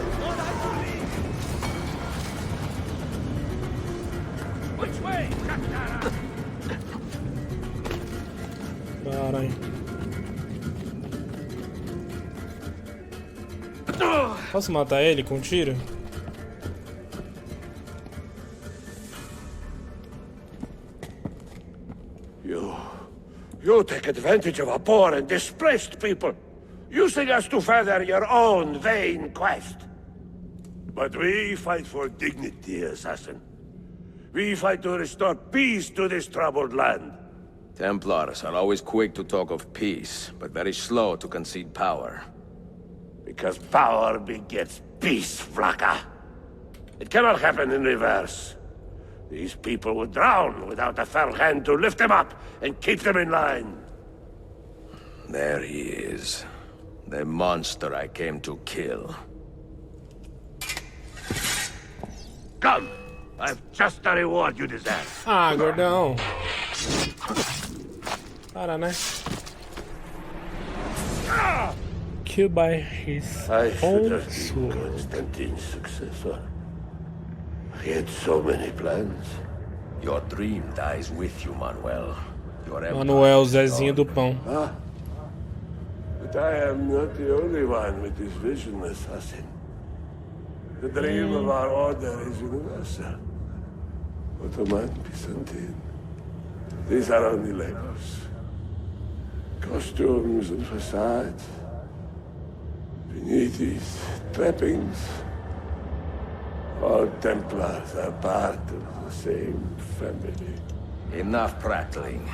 Caralho. Posso matar ele com um tiro? You take advantage of our poor and displaced people, using us to further your own vain quest. But we fight for dignity, assassin. We fight to restore peace to this troubled land. Templars are always quick to talk of peace, but very slow to concede power. Because power begets peace, Flaka. It cannot happen in reverse. These people would drown without a fell hand to lift them up and keep them in line. There he is. The monster I came to kill. Come! I've just the reward you deserve. Ah, gordão. Para, né? Killed by his own sword. Constantine's successor. He had so many plans. Your dream dies with you, Manuel. Manuel, Zezinho do pão. But I am not the only one with this vision, assassin. The dream of our order is universal. Ottoman, Byzantine. These are only labels. Costumes and facades. Beneath these trappings, all Templars are part of the same family. Enough prattling.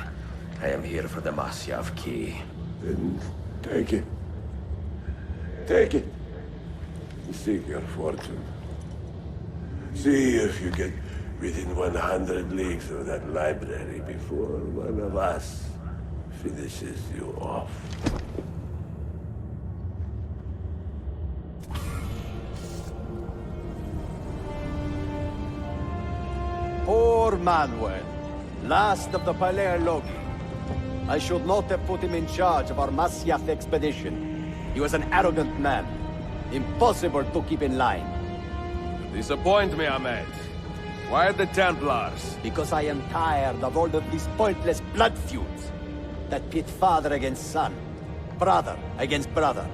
I am here for the Masyav key. Then take it. Take it. And seek your fortune. See if you get within 100 leagues of that library before one of us finishes you off. Poor Manuel, last of the Paleologi. I should not have put him in charge of our Masyath expedition. He was an arrogant man. Impossible to keep in line. Disappoint me, Ahmed. Why the Templars? Because I am tired of all of these pointless blood feuds that pit father against son, brother against brother.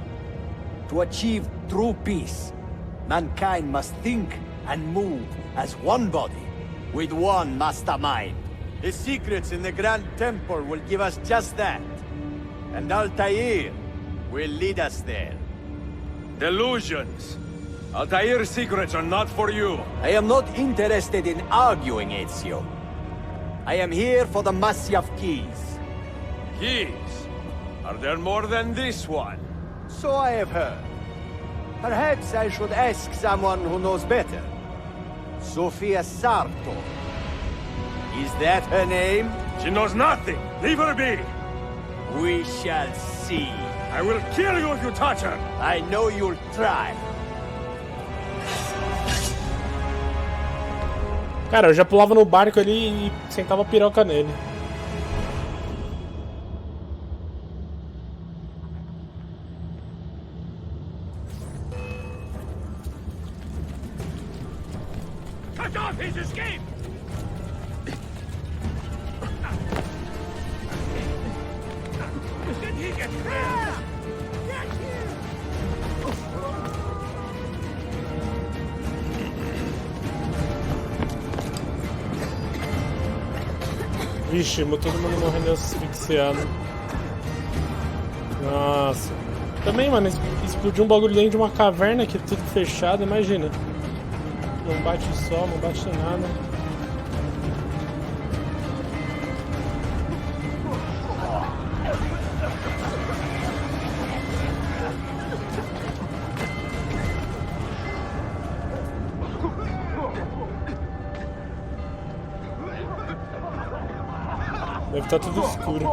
To achieve true peace, mankind must think and move as one body, with one mastermind. His secrets in the Grand Temple will give us just that. And Altair will lead us there. Delusions. Altair's secrets are not for you. I am not interested in arguing, Ezio. I am here for the Masyav keys. Keys? Are there more than this one? So I have heard. Perhaps I should ask someone who knows better. Sofia Sarto. Is that her name? She knows nothing. Leave her be. We shall see. I will kill you if you touch her. I know you'll try. Cara, eu já pulava no barco ali e sentava a piroca nele. Cut off his escape! Did he get free? Get here! Vixe, todo mundo morrendo asfixiado. Nossa. Também, mano, explodiu um bagulho dentro de uma caverna que é tudo fechado, imagina. Não bate sol, não bate nada. Deve estar tudo escuro.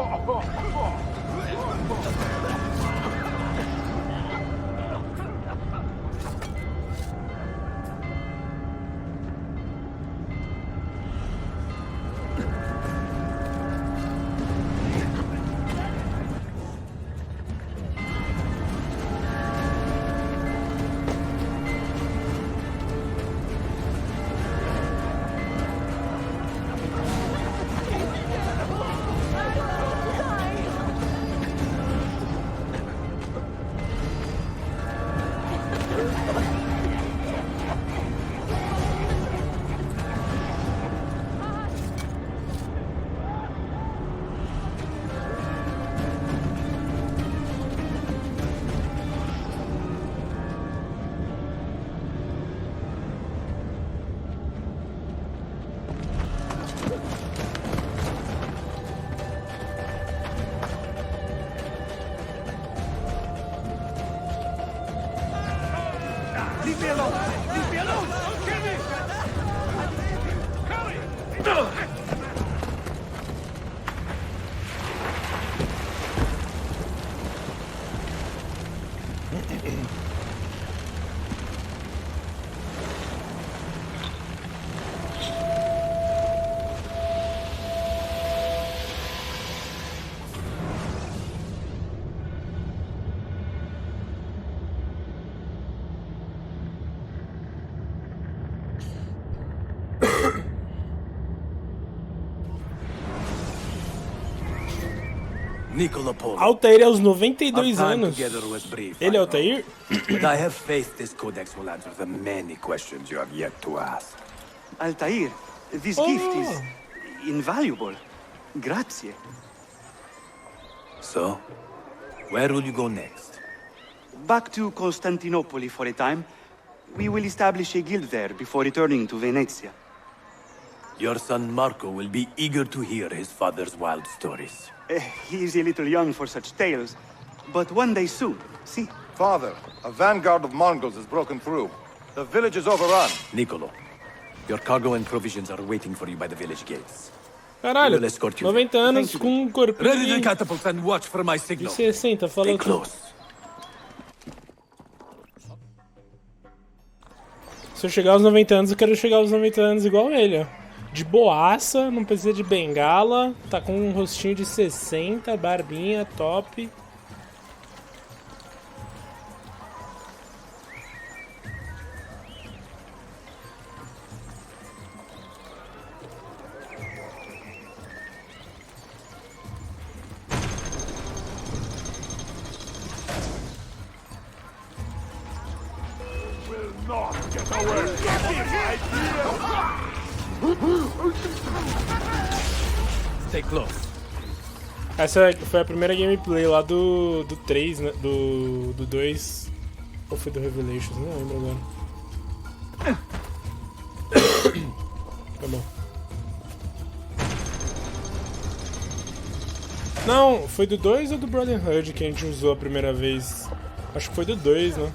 me alone! Leave me alone! Don't kill me! Altair aos 92 anos. Ele é Altair? But I have faith this codex will answer the many questions you have yet to ask. Altair, this gift is invaluable. Grazie. So, where will you go next? Back to Constantinople for a time. We will establish a guild there before returning to Venezia. Your son Marco will be eager to hear his father's wild stories. He is a little young for such tales, but one day soon, see? Father, a vanguard of Mongols has broken through. The village is overrun. Niccolo, your cargo and provisions are waiting for you by the village gates. Caralho, We'll escort you 90 anos com um corpinho Ready the catapult and watch for my de signal. 60, falou Stay close. Se eu chegar aos 90 anos, eu quero chegar aos 90 anos igual ele, ó. De boaça, não precisa de bengala, tá com um rostinho de 60, barbinha, top. Stay close. Essa foi a primeira gameplay lá do 3, né? Do 2. Ou foi do Revelations? Não lembro agora. Tá bom. Não, foi do 2 ou do Brotherhood que a gente usou a primeira vez? Acho que foi do 2, né?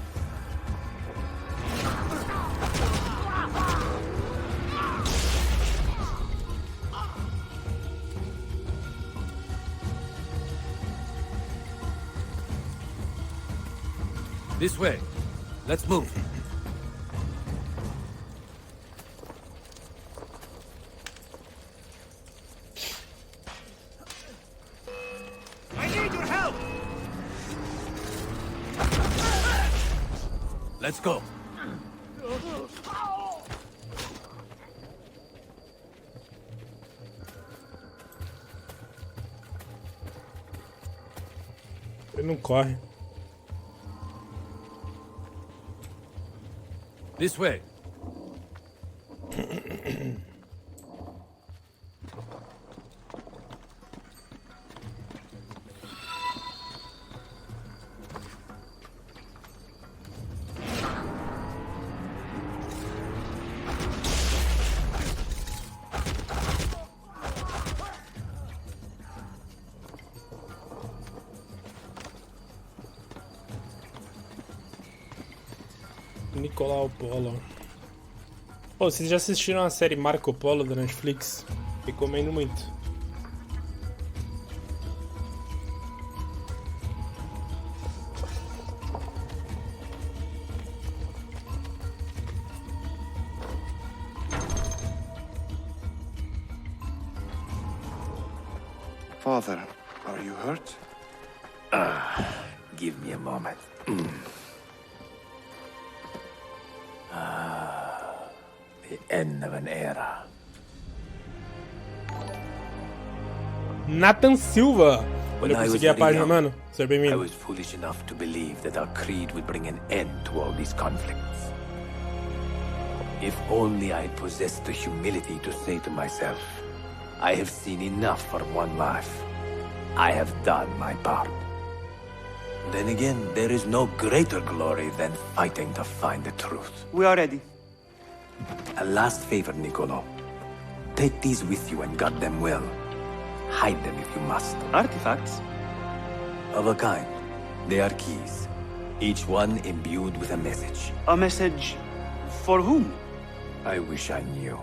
This way. Let's move. I need your help! Let's go. Ele não corre. This way. Nicolau Polo. Pô, vocês já assistiram a série Marco Polo da Netflix? Recomendo muito. Father, are you hurt? Give me a moment. The end of an era. Nathan Silva. When Olha, eu I was consegui a very página, young, mano. Seja I bem-vindo. was foolish enough to believe that our creed would bring an end to all these conflicts. If only I possessed the humility to say to myself, I have seen enough for one life. I have done my part. Then again, there is no greater glory than fighting to find the truth. We are ready. A last favor, Niccolo. Take these with you and guard them well. Hide them if you must. Artifacts? Of a kind. They are keys. Each one imbued with a message. A message for whom? I wish I knew.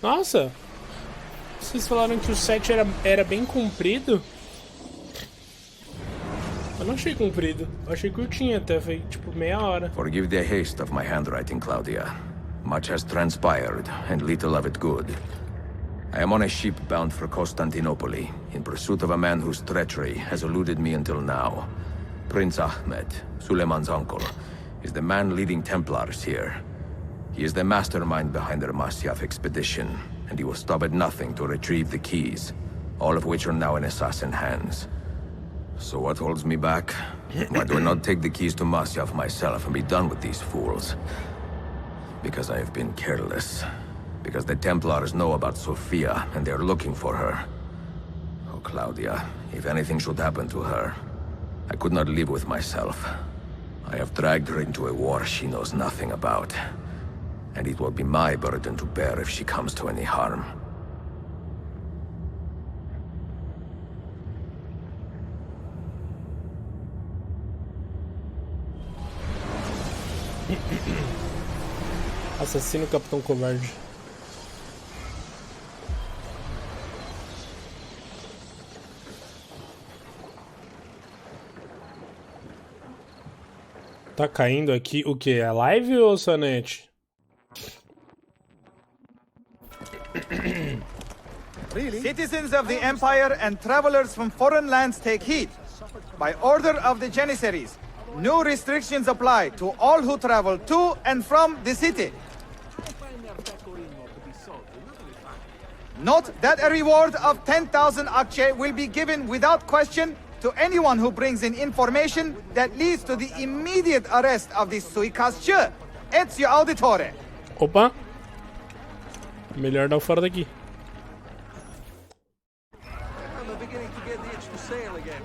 Nossa! Vocês falaram que o set era bem comprido? Eu não achei comprido. Eu achei curtinho até, foi tipo meia hora. Forgive the haste of my handwriting, Claudia. Much has transpired, and little of it good. I am on a ship bound for Constantinople, in pursuit of a man whose treachery has eluded me until now. Prince Ahmed, Suleiman's uncle, is the man leading Templars here. He is the mastermind behind their Masyaf expedition, and he will stop at nothing to retrieve the keys, all of which are now in assassin hands. So what holds me back? Why do I not take the keys to Masyaf myself and be done with these fools? Because I have been careless. Because the Templars know about Sophia, and they are looking for her. Oh, Claudia, if anything should happen to her, I could not live with myself. I have dragged her into a war she knows nothing about. And it will be my burden to bear if she comes to any harm. Assassino Capitão Covarde. Tá caindo aqui o que? É live ou sonete? Citizens of the Empire and travelers from foreign lands take heed. By order of the Janissaries, new restrictions apply to all who travel to and from the city. Note that a reward of 10,000 akçe will be given without question to anyone who brings in information that leads to the immediate arrest of the suikastçı. Ezio Auditore. Opa! Melhor dar fora daqui. I'm beginning to get the itch to sail again.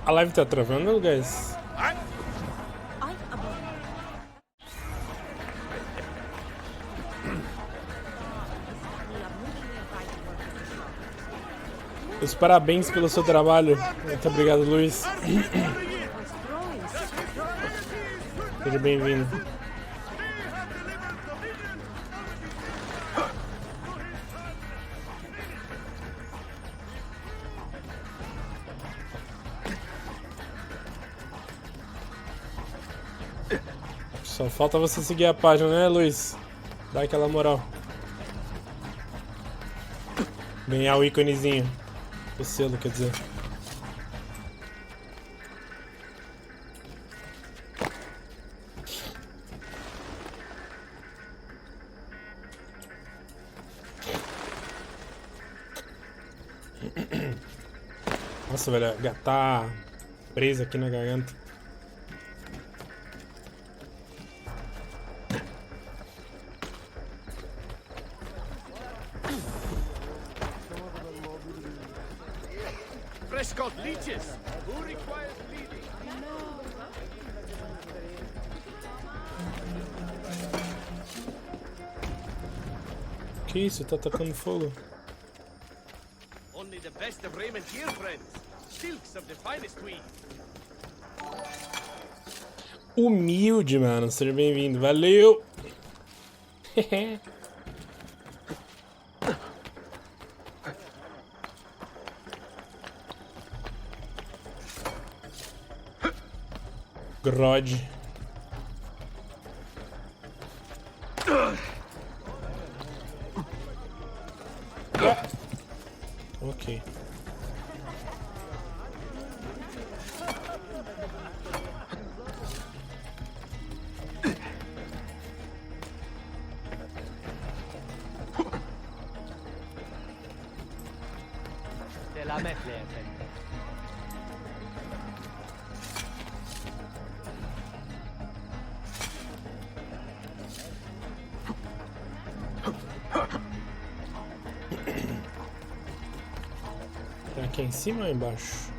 A live tá travando, guys? Os parabéns pelo seu trabalho. Muito obrigado, Luiz. Seja bem-vindo. Só falta você seguir a página, né, Luiz? Dá aquela moral. Ganhar o íconezinho. O selo, quer dizer. Nossa, velho, a gata tá presa aqui na garganta. Frescot leeches. Who requires leading? Que isso? Tá tacando fogo? Only the best of raiment here, friends. Silks of the finest weave. Humilde, mano. Seja bem-vindo. Valeu! Grod. Ok. Aqui em cima ou embaixo?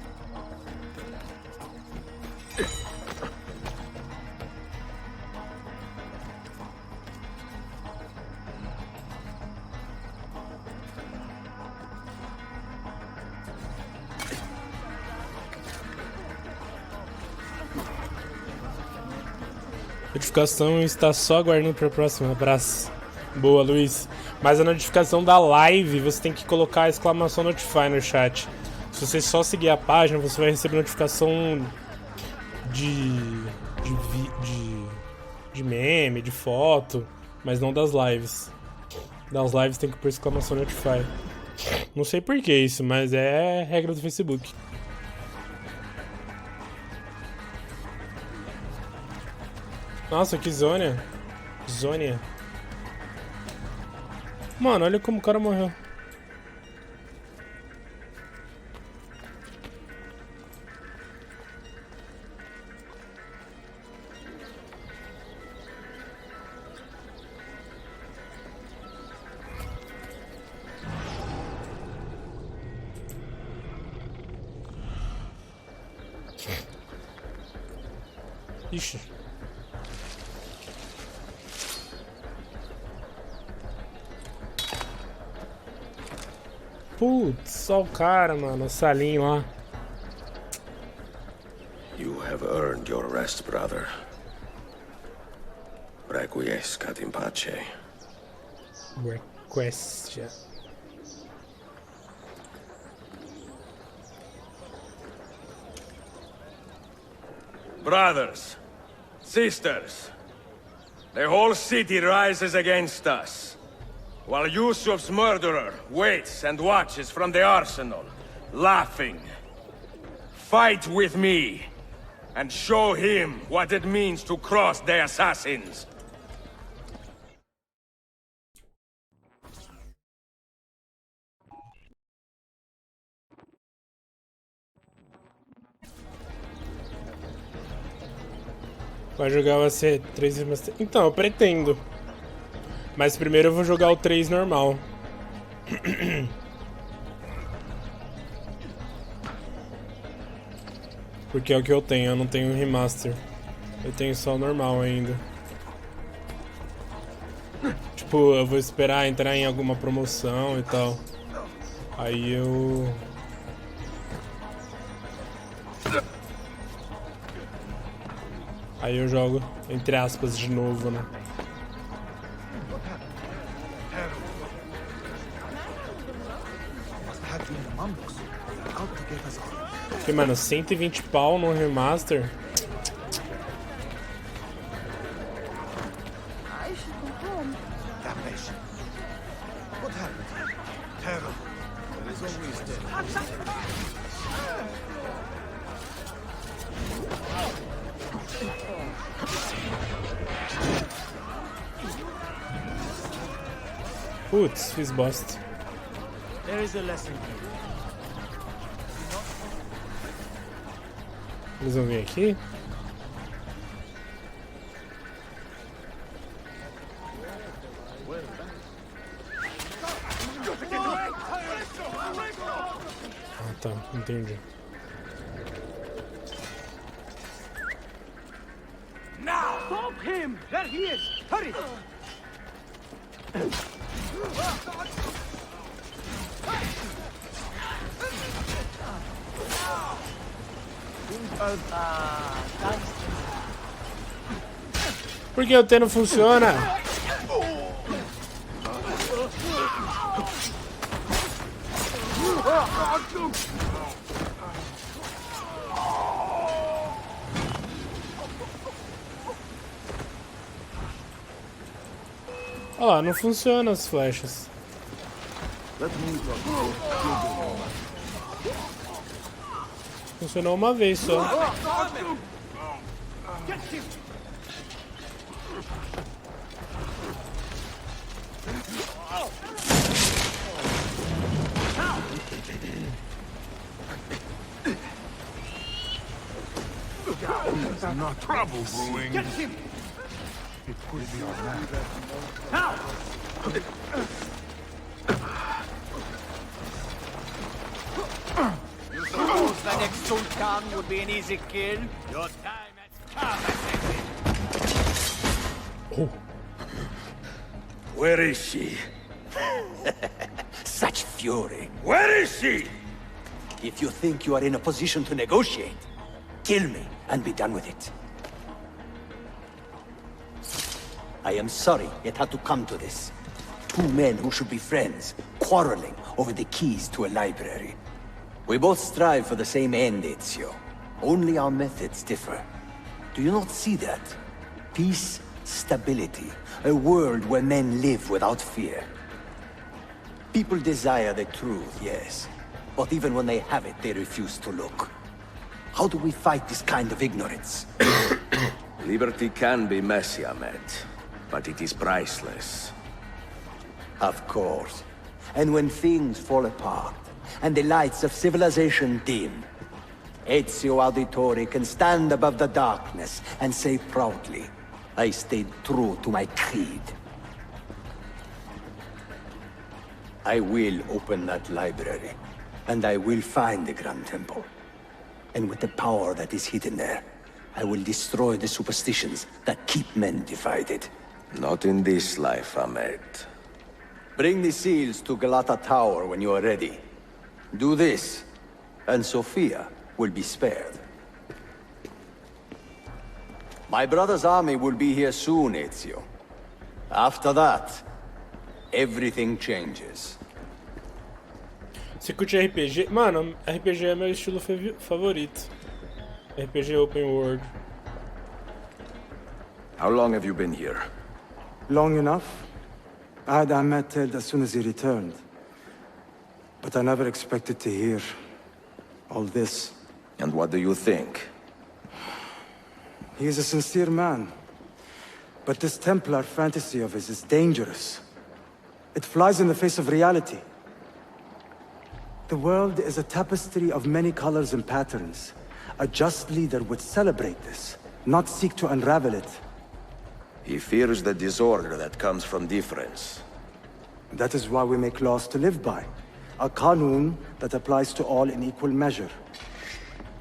Notificação está só aguardando para a próxima. Abraço. Boa, Luiz. Mas a notificação da live, você tem que colocar a exclamação Notify no chat. Se você só seguir a página, você vai receber notificação de meme, de foto, mas não das lives. Das lives tem que pôr exclamação Notify. Não sei por que isso, mas é regra do Facebook. Nossa, que Zônia. Zônia. Mano, olha como o cara morreu. Ixi. Putz, só o cara, mano, o salinho lá. You have earned your rest, brother. Requiescat in pace. Requestia. Brothers, sisters, the whole city rises against us. While Yusuf's murderer waits and watches from the arsenal, laughing. Fight with me, and show him what it means to cross the assassins. Vai jogar o AC3 Remaster. Então, eu pretendo. Mas primeiro eu vou jogar o 3 normal. Porque é o que eu tenho, eu não tenho o remaster. Eu tenho só o normal ainda. Tipo, eu vou esperar entrar em alguma promoção e tal. Aí eu... Aí eu jogo, entre aspas, de novo, né? Porque, mano, 120 pau no remaster. Putz, fiz bosta. There is a lesson. Eles vão vir aqui? Ah, tá, entendi. Now! Stop him! There he is! Hurry! Por que o T não funciona? Ó, não funciona as flechas. Funcionou uma vez só. There's not trouble brewing. Get him! It could be our man. Now! the next Sultan would be an easy kill. Your time has come, assassin. Oh. Where is she? Such fury. Where is she? If you think you are in a position to negotiate, kill me and be done with it. I am sorry it had to come to this. Two men who should be friends, quarreling over the keys to a library. We both strive for the same end, Ezio. Only our methods differ. Do you not see that? Peace, stability, a world where men live without fear. People desire the truth, yes. But even when they have it, they refuse to look. How do we fight this kind of ignorance? Liberty can be messy, Ahmed. But it is priceless. Of course. And when things fall apart, and the lights of civilization dim, Ezio Auditore can stand above the darkness and say proudly, I stayed true to my creed. I will open that library, and I will find the Grand Temple. And with the power that is hidden there, I will destroy the superstitions that keep men divided. Not in this life, Ahmed. Bring the seals to Galata Tower when you are ready. Do this, and Sophia will be spared. My brother's army will be here soon, Ezio. After that, everything changes. Você curte RPG? Mano, RPG é meu estilo favorito. RPG Open World. How long have you been here? Long enough. I had Ahmed killed as soon as he returned. But I never expected to hear all this. And what do you think? He is a sincere man. But this Templar fantasy of his is dangerous. It flies in the face of reality. The world is a tapestry of many colors and patterns. A just leader would celebrate this, not seek to unravel it. He fears the disorder that comes from difference. That is why we make laws to live by. A qanun that applies to all in equal measure.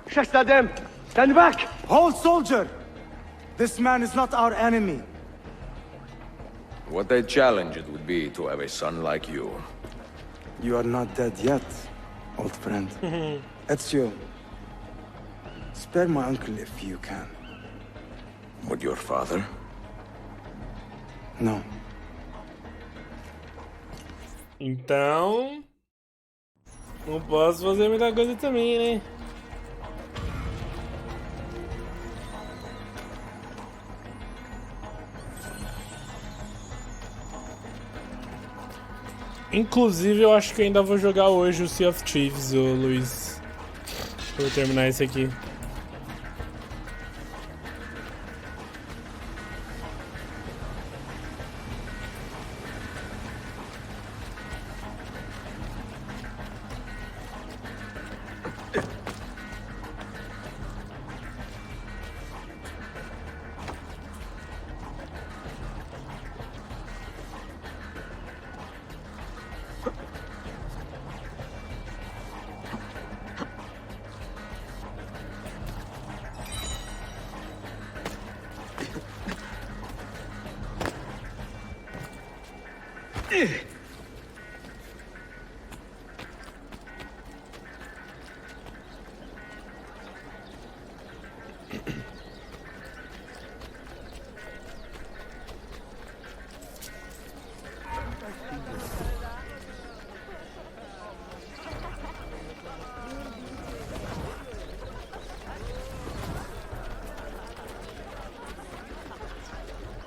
Shastadem, stand back! Hold, soldier! This man is not our enemy. What a challenge it would be to have a son like you. You are not dead yet, old friend. Ezio, spare my uncle if you can. Would your father? No. Então... não posso fazer muita coisa também, né? Inclusive, eu acho que ainda vou jogar hoje o Sea of Thieves, ô Luiz. Vou terminar esse aqui.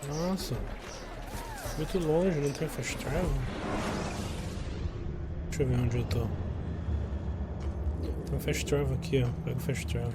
Nossa, muito longe, não tem fast travel? Deixa eu ver onde eu tô. Tem um fast travel aqui, ó. Pega o fast travel.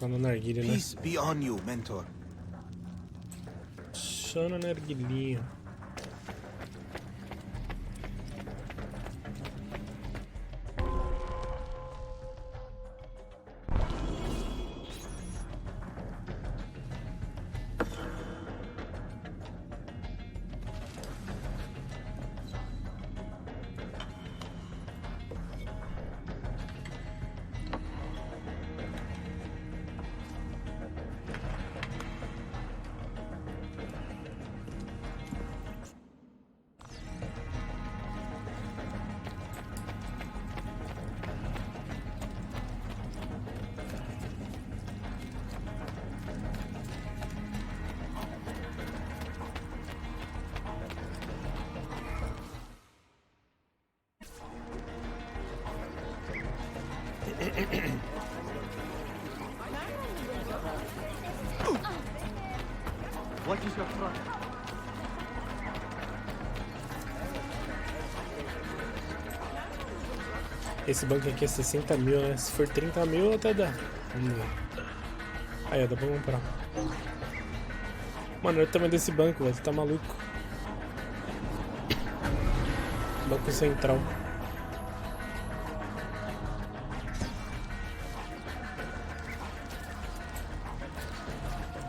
Ficar no narguilha, né? Peace be on you, mentor. Só no narguilinho. What is your front? Esse banco aqui é 60 mil, né? Se for 30 mil, até dá. Vamos ver. Aí, ó, dá pra comprar. Mano, olha o tamanho desse banco, velho. Tá maluco. Banco central.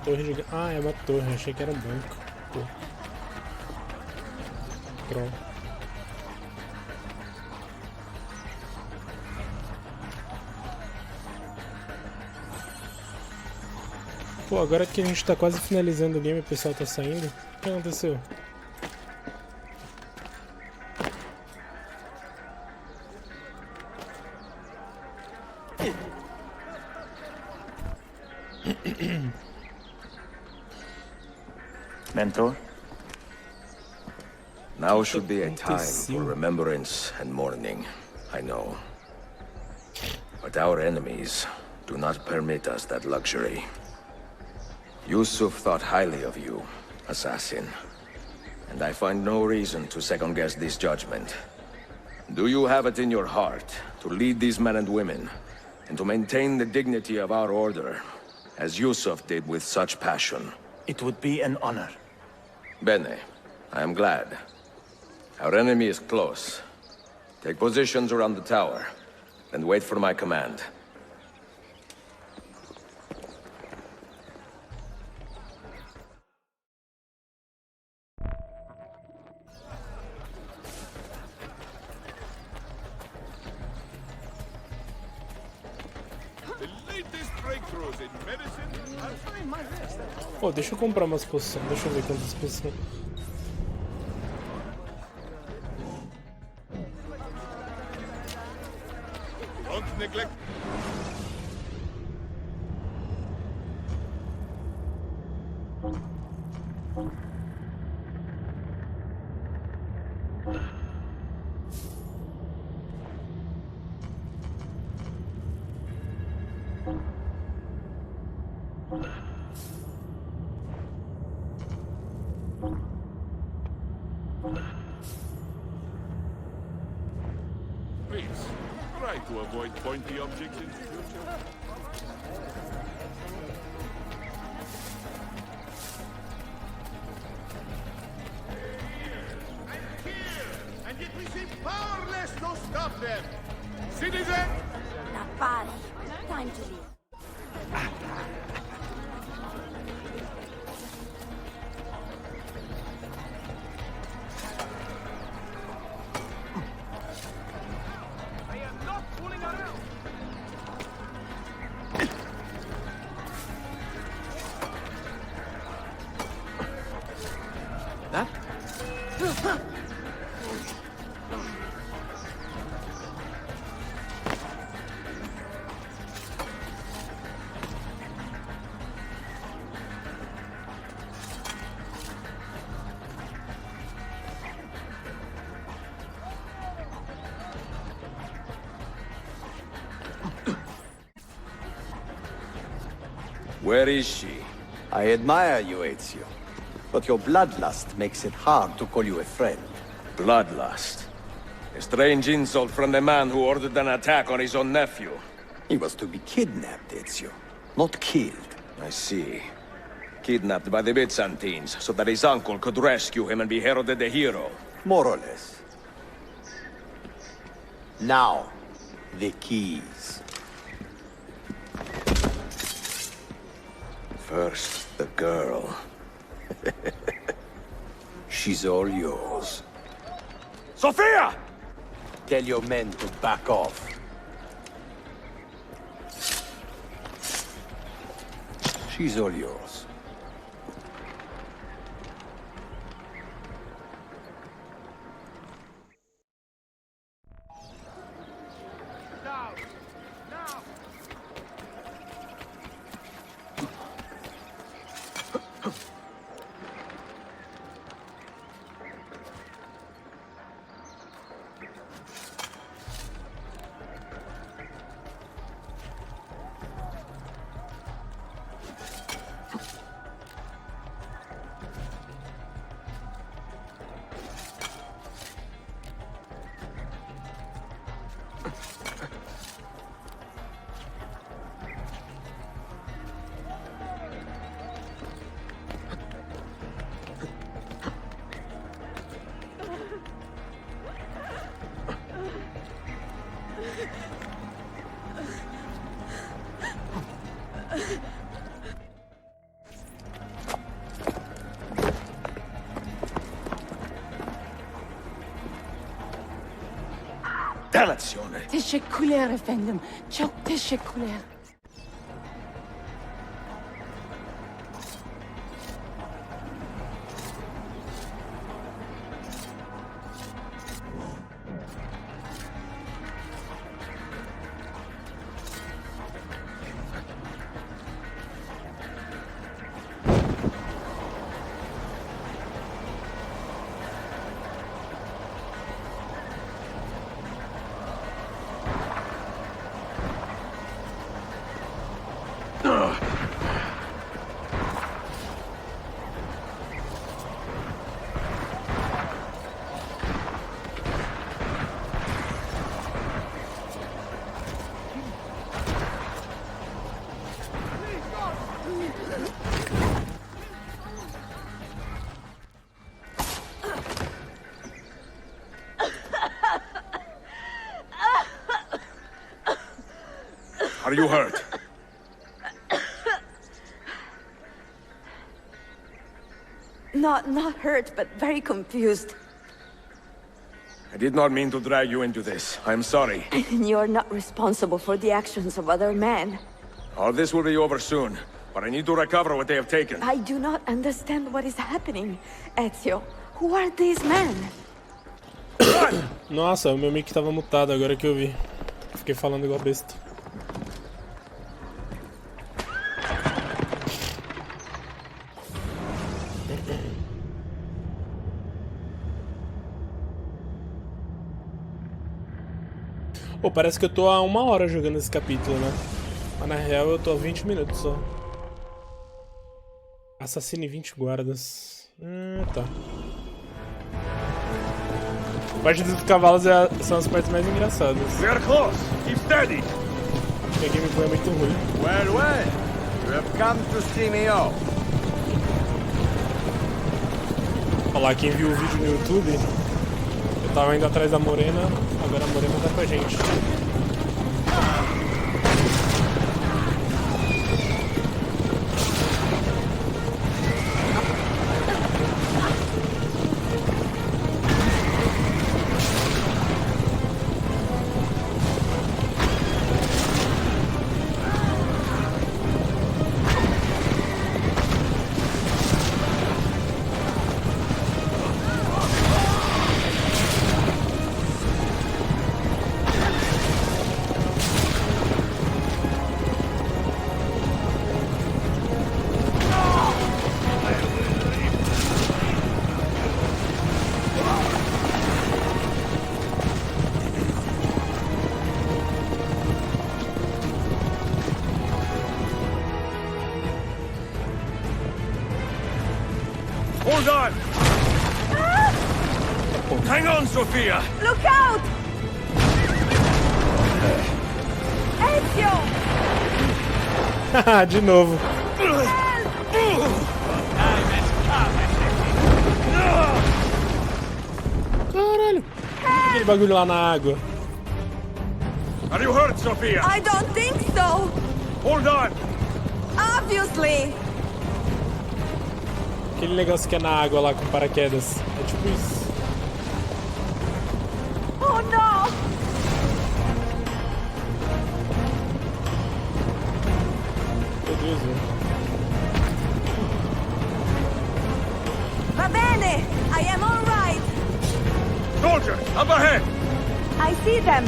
Torre de... Ah, é uma torre. Achei que era um banco. Pô. Troll. Pô, agora que a gente tá quase finalizando o game, o pessoal tá saindo. O que aconteceu? Mentor? Now should be a time for remembrance and mourning, I know. But our enemies do not permit us that luxury. Yusuf thought highly of you, assassin. And I find no reason to second-guess this judgment. Do you have it in your heart to lead these men and women, and to maintain the dignity of our order, as Yusuf did with such passion? It would be an honor. Bene, I am glad. Our enemy is close. Take positions around the tower, and wait for my command. Pô, deixa eu comprar umas poções. Deixa eu ver quantas poções. Don't neglect. Please, try to avoid pointy objects in the future. And yet we seem powerless to stop them! Citizen! Napari, time to leave. I am not fooling around! That? Where is she? I admire you, Ezio. But your bloodlust makes it hard to call you a friend. Bloodlust. A strange insult from the man who ordered an attack on his own nephew. He was to be kidnapped, Ezio. not killed. I see. Kidnapped by the Byzantines, so that his uncle could rescue him and be heralded a hero. More or less. Now, the keys. First, the girl. She's all yours. Sophia! Tell your men to back off. She's all yours. Dannazione! Teşekkürler efendim. Çok teşekkürler. Are you hurt? Not hurt, but very confused. I did not mean to drag you into this. I'm sorry. You're not responsible for the actions of other men. All this will be over soon, but I need to recover what they have taken. I do not understand what is happening, Ezio. Who are these men? Nossa, o meu mic tava mutado agora que eu vi. Fiquei falando igual besta. Pô, parece que eu tô há 1 hora jogando esse capítulo, né? Mas na real eu tô há 20 minutos só. Assassine 20 guardas. Tá. A parte dos cavalos são as partes mais engraçadas. We're close. Keep steady. Porque a gameplay é muito ruim. Well, well. You have come to see me off. Olha, quem viu o vídeo no YouTube, eu tava indo atrás da Morena, agora a Morena tá com a gente. Hold on! Hang on, Sophia! Look out! Ezio! De novo. Caralho. Aquele bagulho lá na água. Are you hurt, Sophia? I don't think so. Hold on. Obviously. Aquele negócio que é na água lá com paraquedas. É tipo isso. Oh no. Meu Deus, velho. Va bene. I am all right. Soldier, up ahead. I see them.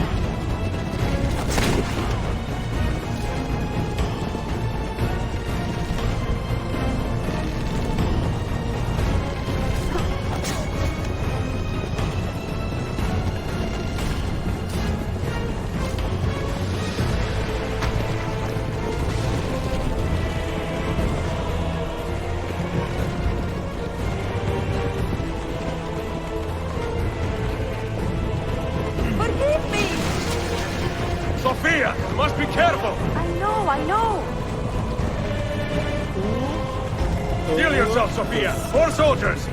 Sophia, you must be careful. I know. Heal yourself, Sophia. 4 soldiers.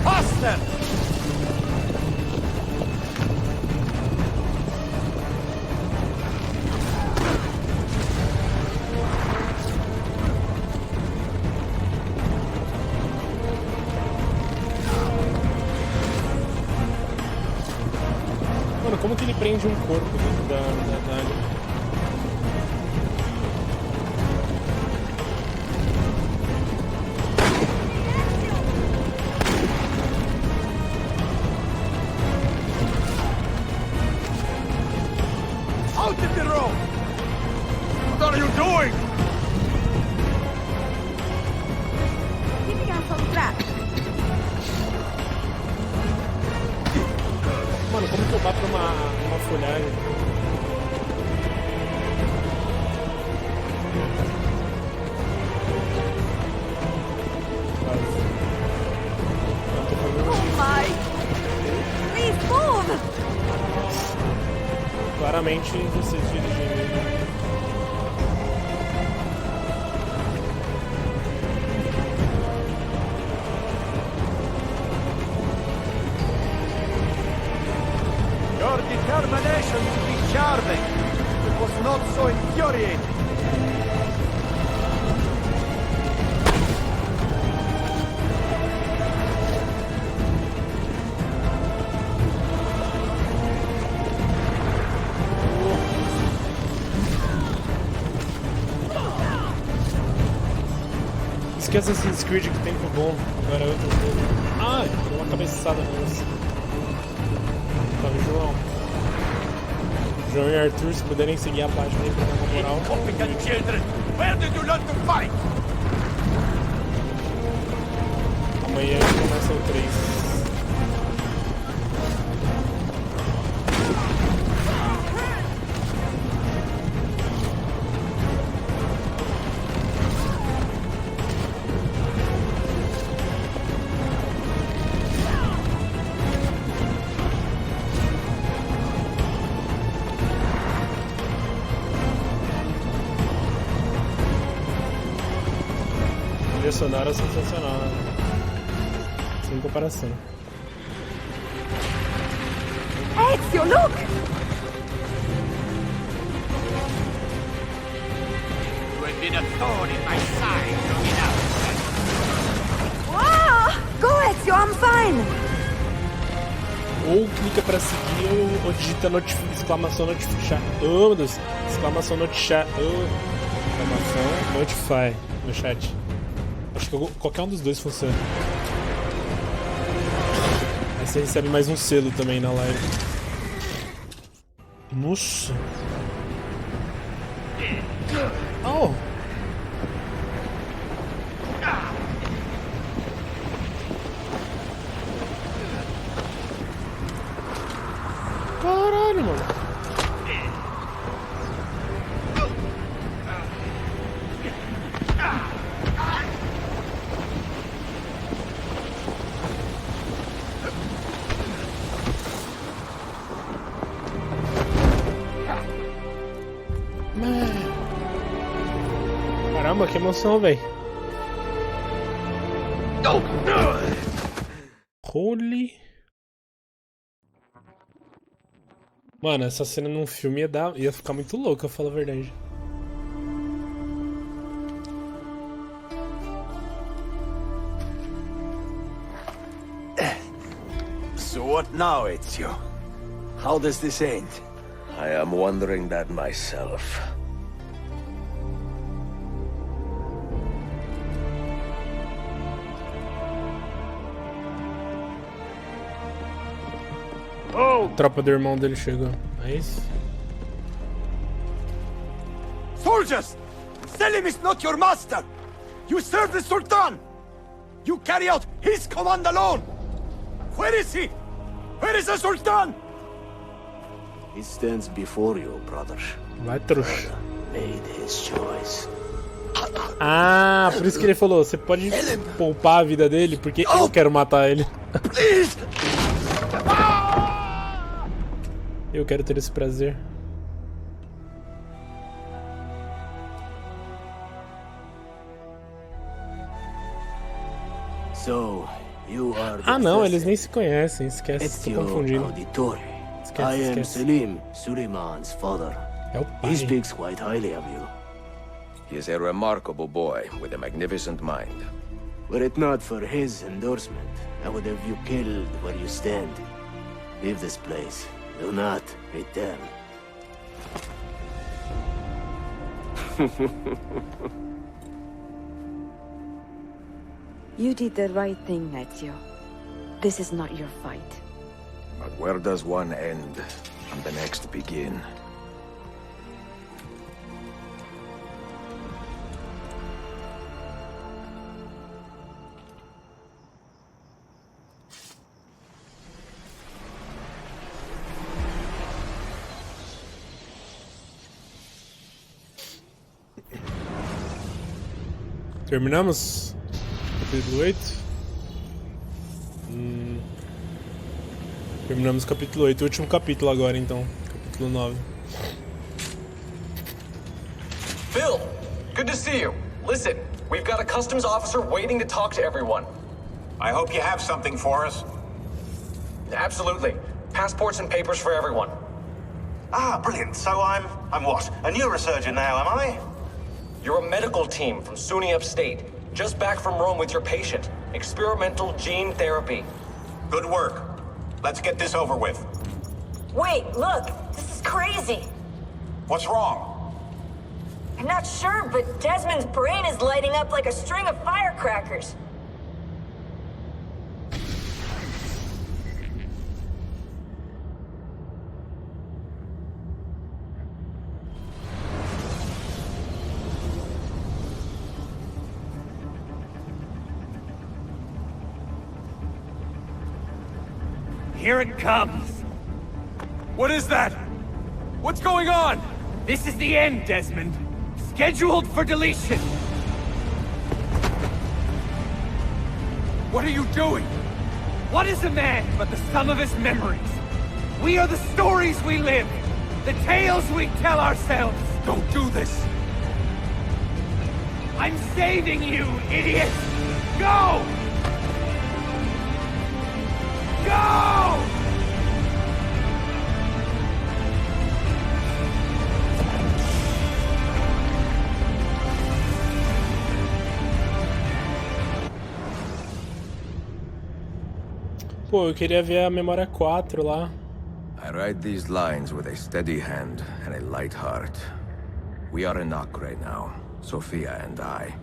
Faster! Mano, como que ele prende um corpo dentro da água? Out of the road! What are you doing? Keeping us on track. Mano, como que eu bato uma folhagem? Oh my. Please move. Claramente vocês dirigindo. Your determination to be charming. It was not so infuriating. Esquece Assassin's Creed, que tempo bom. Agora é outro jogo. Ai, deu uma cabeçada nisso. Salve, João. João e Arthur, se puderem seguir a página aí pra dar uma moral. Incompetent children! Where did you learn to fight? Amanhã a gente começa o 3. A trilha sonora é sensacional, né? Sem comparação. Ezio, look! You have been a thorn in my side long enough. Wow! Go, Ezio, I'm fine! Ou clica pra seguir ou digita exclamação notificar. Oh, meu Deus! Exclamação notificar. Oh. Exclamação notify no chat. Acho que qualquer um dos dois funciona. Aí você recebe mais um selo também na live. Nossa! Oh! Caralho, mano. Caramba, que emoção, velho. Holy. Mano, essa cena num filme ia ficar muito louca, eu falo a verdade. So what now, Ezio? How does this end? I am wondering that myself. A tropa do irmão dele chegou. É isso? Soldiers! Selim is not your master! You serve the Sultan! You carry out his command alone! Where is he? Where is the Sultan? He stands before you, brother. Vai, trouxa. Made his choice. Ah, por isso que ele falou, você pode poupar a vida dele, porque eu quero matar ele. Please! Eu quero ter esse prazer. So, you are Ah não, eles nem se conhecem, esquece, estou confundindo. I am Selim, Suleiman's father. É o pai. He speaks quite highly of you. He is a remarkable boy with a magnificent mind. Were it not for his endorsement, I would have you killed where you stand. Leave this place. Do not return. You did the right thing, Ezio. This is not your fight. But where does one end and the next begin? Terminamos? Capítulo 8? Terminamos o capítulo 8, o último capítulo agora então. Capítulo 9. Bill, good to see you. Listen, we've got a customs officer waiting to talk to everyone. I hope you have something for us. Absolutely. Passports and papers for everyone. Ah, brilliant. So I'm what? A neurosurgeon now, am I? You're a medical team from SUNY Upstate. Just back from Rome with your patient. Experimental gene therapy. Good work. Let's get this over with. Wait, look. This is crazy. What's wrong? I'm not sure, but Desmond's brain is lighting up like a string of firecrackers. Here it comes! What is that? What's going on? This is the end, Desmond. Scheduled for deletion. What are you doing? What is a man but the sum of his memories? We are the stories we live, the tales we tell ourselves. Don't do this. I'm saving you, idiot! Go! Go! Pô, eu queria ver a memória 4 lá. I write these lines with a steady hand and a light heart. We are in Ak right now, Sophia and I,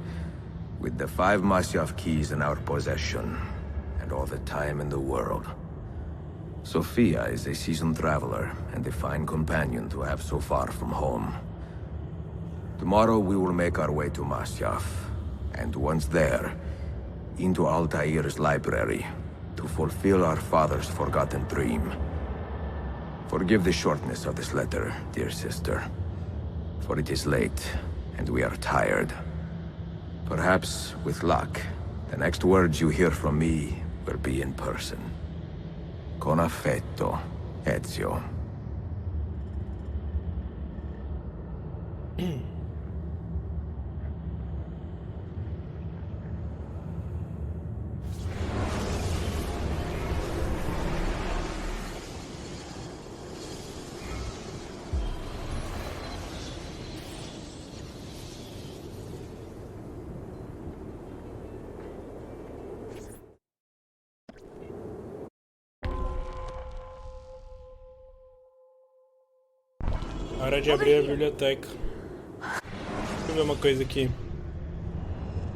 with the 5 Masyaf keys in our possession, and all the time in the world. Sophia is a seasoned traveler and a fine companion to have so far from home. Tomorrow we will make our way to Masyaf, and once there, into Altair's library, to fulfill our father's forgotten dream. Forgive the shortness of this letter, dear sister, for it is late, and we are tired. Perhaps, with luck, the next words you hear from me will be in person. Con affetto, Ezio. Hora de abrir a biblioteca. Deixa eu ver uma coisa aqui.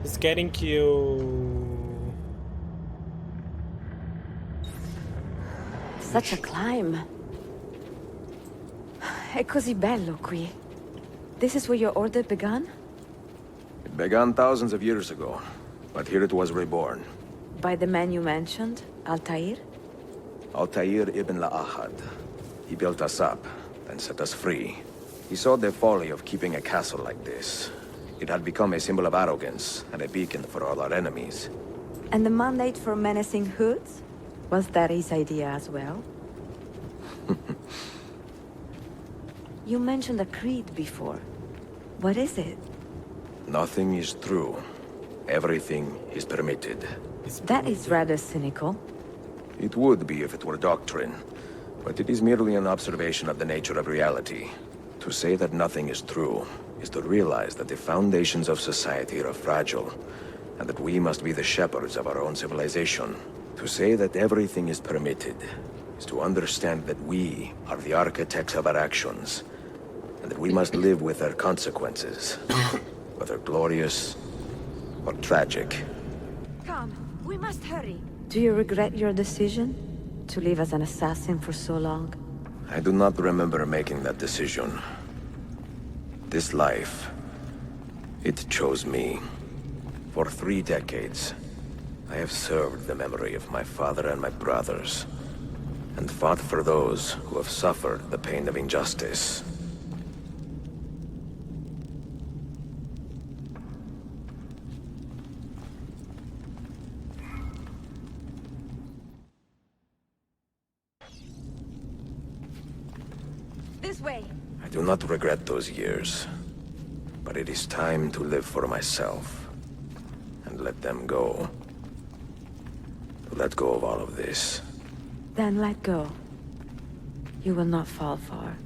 Vocês querem que eu... Such a climb. È così bello qui. This is where your order began? It began thousands of years ago, but here it was reborn. By the man you mentioned, Altair? Altair ibn La'ahad. He built us up, and set us free. He saw the folly of keeping a castle like this. It had become a symbol of arrogance, and a beacon for all our enemies. And the mandate for menacing hoods? Was that his idea as well? You mentioned a creed before. What is it? Nothing is true. Everything is permitted. That is rather cynical. It would be if it were doctrine. But it is merely an observation of the nature of reality. To say that nothing is true is to realize that the foundations of society are fragile, and that we must be the shepherds of our own civilization. To say that everything is permitted is to understand that we are the architects of our actions, and that we must live with their consequences, whether glorious or tragic. Come, we must hurry. Do you regret your decision? To live as an assassin for so long? I do not remember making that decision. This life, it chose me. For 3 decades, I have served the memory of my father and my brothers, and fought for those who have suffered the pain of injustice. This way. I do not regret those years, but it is time to live for myself, and let them go. To let go of all of this. Then let go. You will not fall far.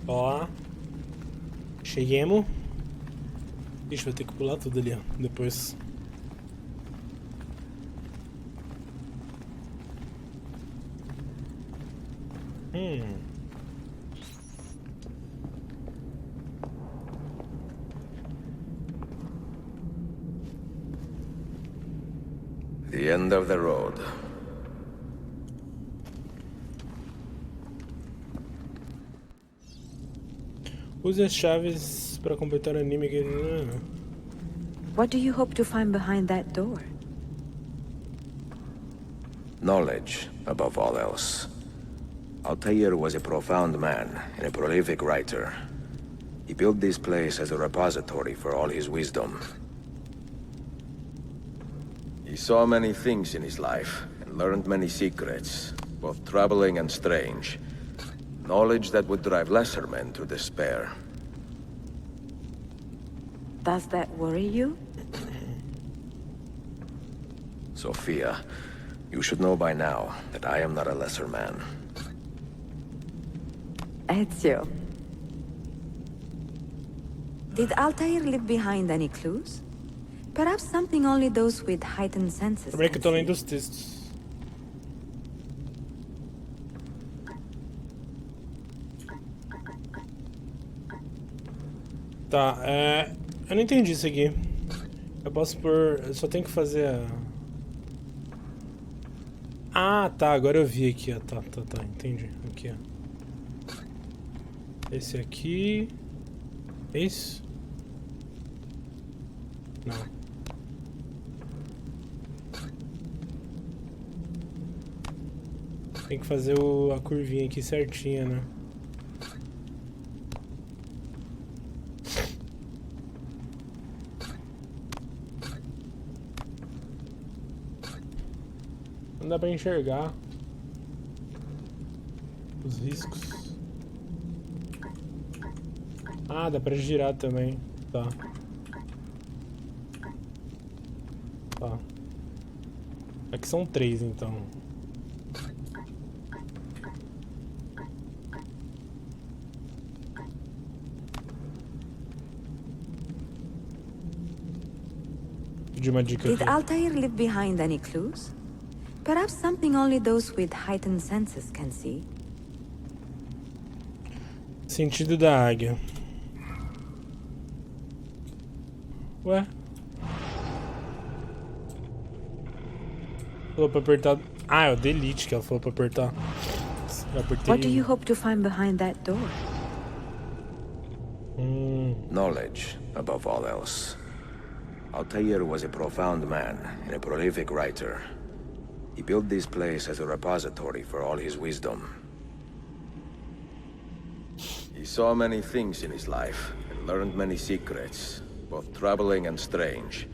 Ó. Cheguemos. Ixi, vou ter que pular tudo ali, ó. Depois. The end of the road. Use as chaves para completar o anime que... What do you hope to find behind that door? Knowledge, above all else. Altair was a profound man and a prolific writer. He built this place as a repository for all his wisdom. He saw many things in his life, and learned many secrets, both troubling and strange. Knowledge that would drive lesser men to despair. Does that worry you? Sophia, you should know by now that I am not a lesser man. Ezio. Did Altair leave behind any clues? Perhaps something only those with heightened senses. Como é que eu tô lendo os textos? Tá, eu não entendi isso aqui. Eu posso pôr... Eu só tenho que fazer a... Ah, tá, agora eu vi aqui, ó. Tá, entendi. Aqui, ó. Esse aqui... É isso? Não. Tem que fazer a curvinha aqui certinha, né? Não dá pra enxergar os riscos. Ah, dá pra girar também. Tá. Tá. Aqui são 3, então. De uma dica Did aqui. Altair leave behind any clues? Perhaps something only those with heightened senses can see. Sentido da águia. Ué? Falou pra apertar... Ah, é o delete que ela falou pra apertar. Eu apertei... What do you hope to find behind that door? Knowledge, above all else. Altair was a profound man and a prolific writer. He built this place as a repository for all his wisdom. He saw many things in his life and learned many secrets, both troubling and strange.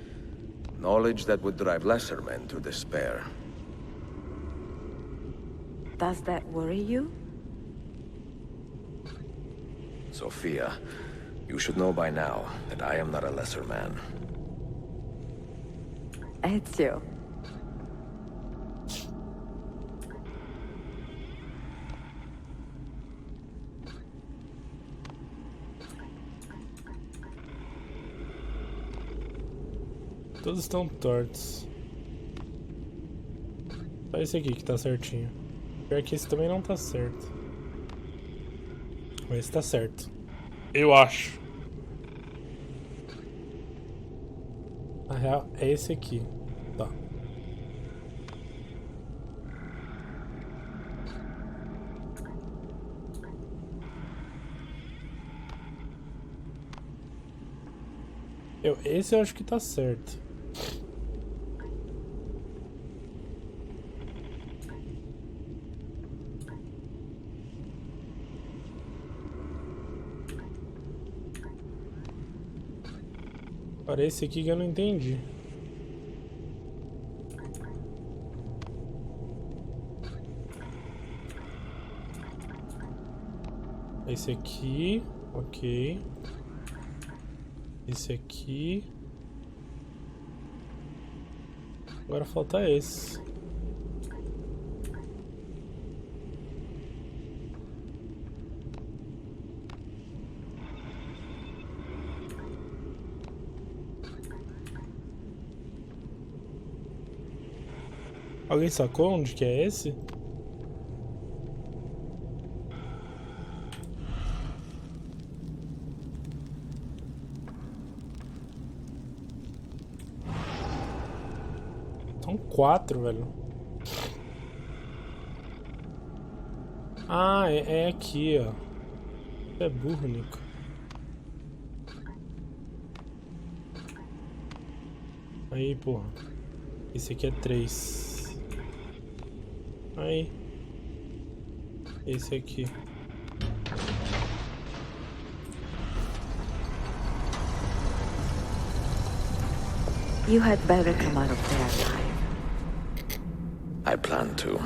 Knowledge that would drive lesser men to despair. Does that worry you? Sophia, you should know by now that I am not a lesser man. Ezio. Todos estão tortos. Só esse aqui que tá certinho. Pior que esse também não tá certo. Mas esse tá certo. Eu acho. Na real, é esse aqui. Tá. Esse eu acho que tá certo. Agora esse aqui que eu não entendi. Esse aqui, ok. Esse aqui. Agora falta esse. Alguém sacou onde que é esse? São 4, velho. Ah, é aqui, ó. É burro, Nico. Aí, porra. Esse aqui é 3. Aí. Esse aqui. You had better come out of there alive. I plan to.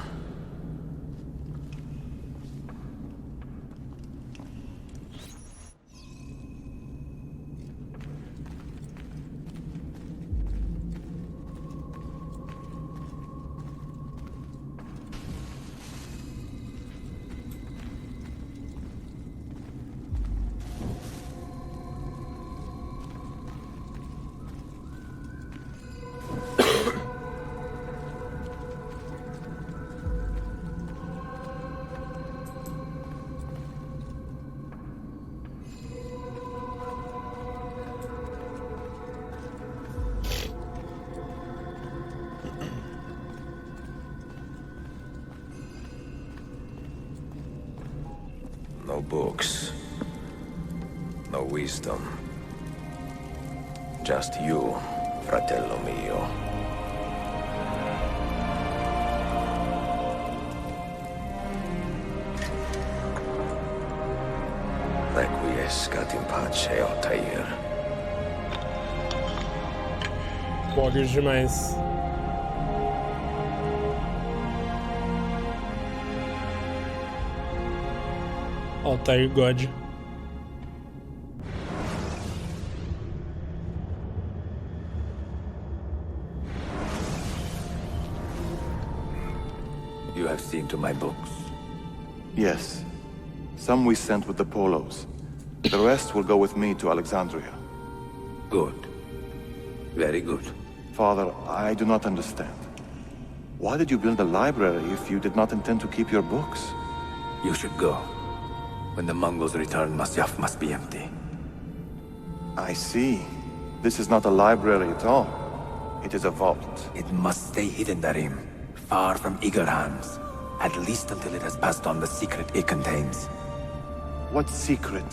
No books. No wisdom. Just you, fratello mio. Requiescat in pace, Altair. Poggers demais. Altair God. You have seen to my books. Yes. Some we sent with the Polos. The rest will go with me to Alexandria. Good. Very good. Father, I do not understand. Why did you build a library if you did not intend to keep your books? You should go. When the Mongols return, Masyaf must be empty. I see. This is not a library at all. It is a vault. It must stay hidden, Darim. Far from eager hands. At least until it has passed on the secret it contains. What secret?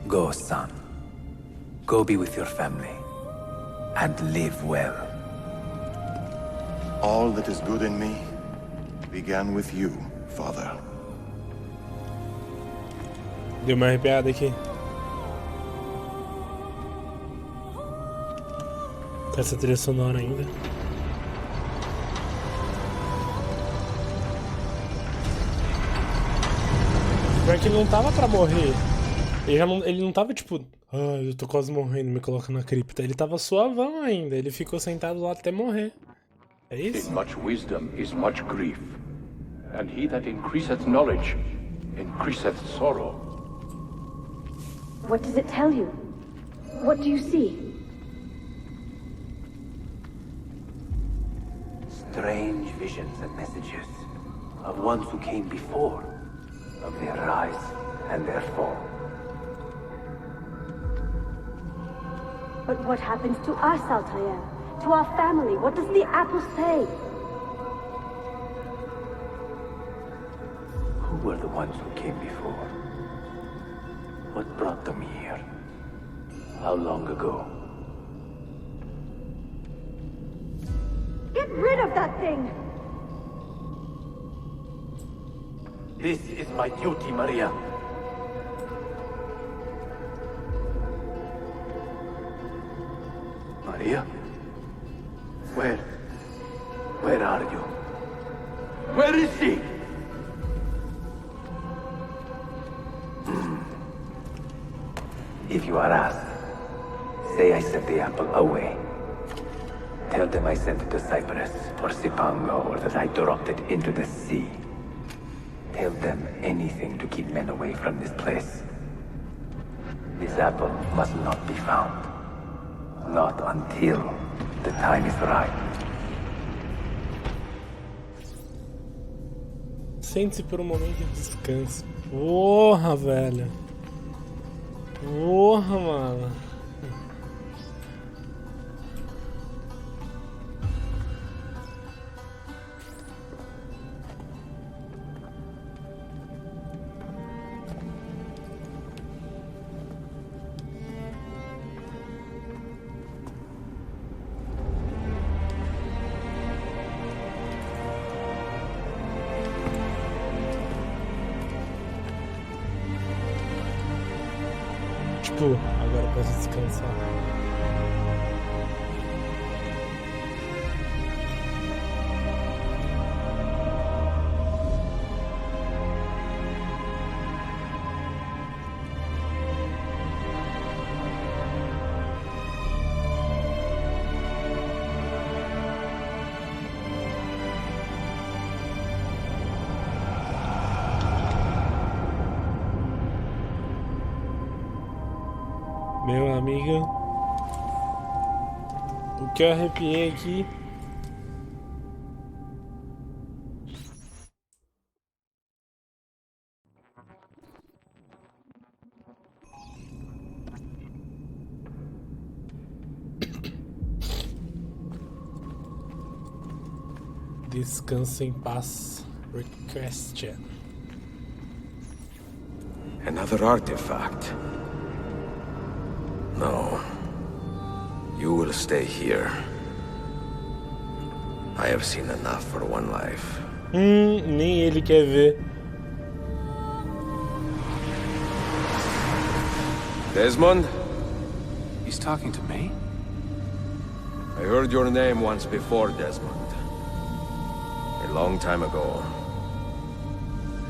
Go, son. Go be with your family. And live well. All that is good in me began with you, Father. Deu uma arrepiada aqui. Com essa trilha sonora ainda. Pior que ele não tava pra morrer. Ele não tava tipo, eu tô quase morrendo, me coloca na cripta. Ele tava suavão ainda, ele ficou sentado lá até morrer. É isso? In much wisdom is much grief, and he that increaseth knowledge increaseth sorrow. What does it tell you? What do you see? Strange visions and messages of ones who came before, of their rise and their fall. But what happens to us, Altair? To our family? What does the apple say? Who were the ones who came before? What brought them here? How long ago? Get rid of that thing! This is my duty, Maria. Maria? Where are you? Where is she? If you are asked, say I sent the apple away. Tell them I sent it to Cyprus, or Cipango, or that I dropped it into the sea. Tell them anything to keep men away from this place. This apple must not be found. Not until the time is right. Sente-se por um momento de descanso. Porra, velho. Porra, mano. Tipo, agora eu posso descansar. Meu amigo, o que eu arrepiei aqui. Descanso em paz, Requestion. Another artifact. No. You will stay here. I have seen enough for one life. Nem ele quer ver. Desmond? He's talking to me? I heard your name once before, Desmond. A long time ago.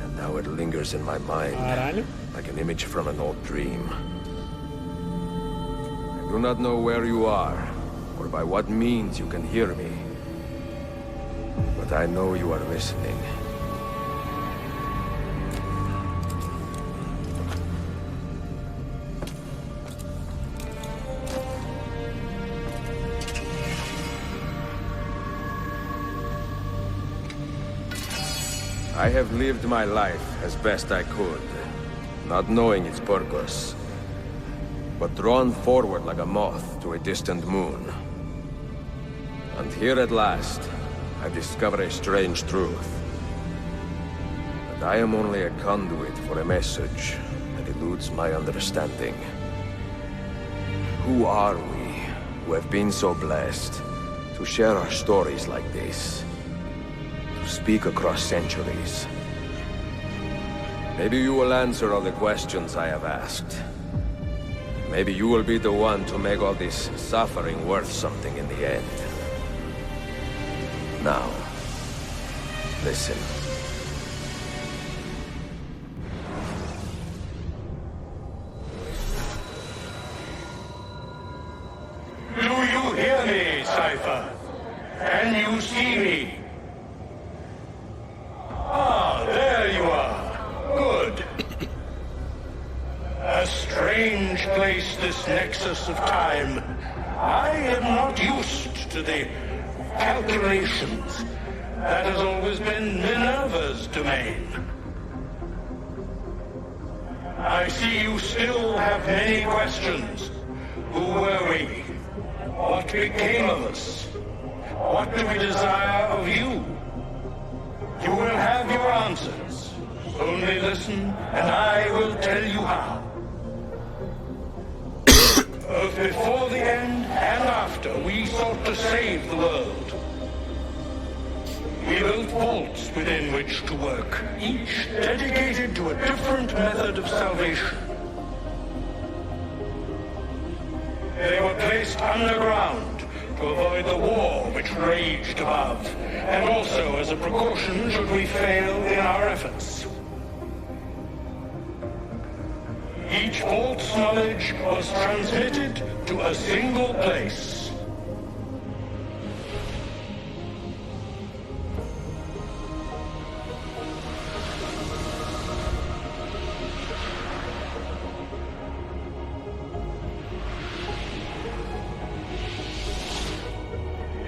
And now it lingers in my mind. Caralho. Like an image from an old dream. I do not know where you are, or by what means you can hear me. But I know you are listening. I have lived my life as best I could, not knowing its purpose, but drawn forward like a moth to a distant moon. And here at last, I discover a strange truth. That I am only a conduit for a message that eludes my understanding. Who are we, who have been so blessed, to share our stories like this? To speak across centuries? Maybe you will answer all the questions I have asked. Maybe you will be the one to make all this suffering worth something in the end. Now, listen. Do you hear me, Cypher? Can you see me? Ah, there you are. Good. A strange place, this nexus of time. I am not used to the calculations. That has always been Minerva's domain. I see you still have many questions. Who were we? What became of us? What do we desire of you? You will have your answers. Only listen, and I will tell you how. Both before the end and after, we sought to save the world. We built vaults within which to work, each dedicated to a different method of salvation. They were placed underground to avoid the war which raged above, and also as a precaution should we fail in our efforts. Each vault's knowledge was transmitted to a single place.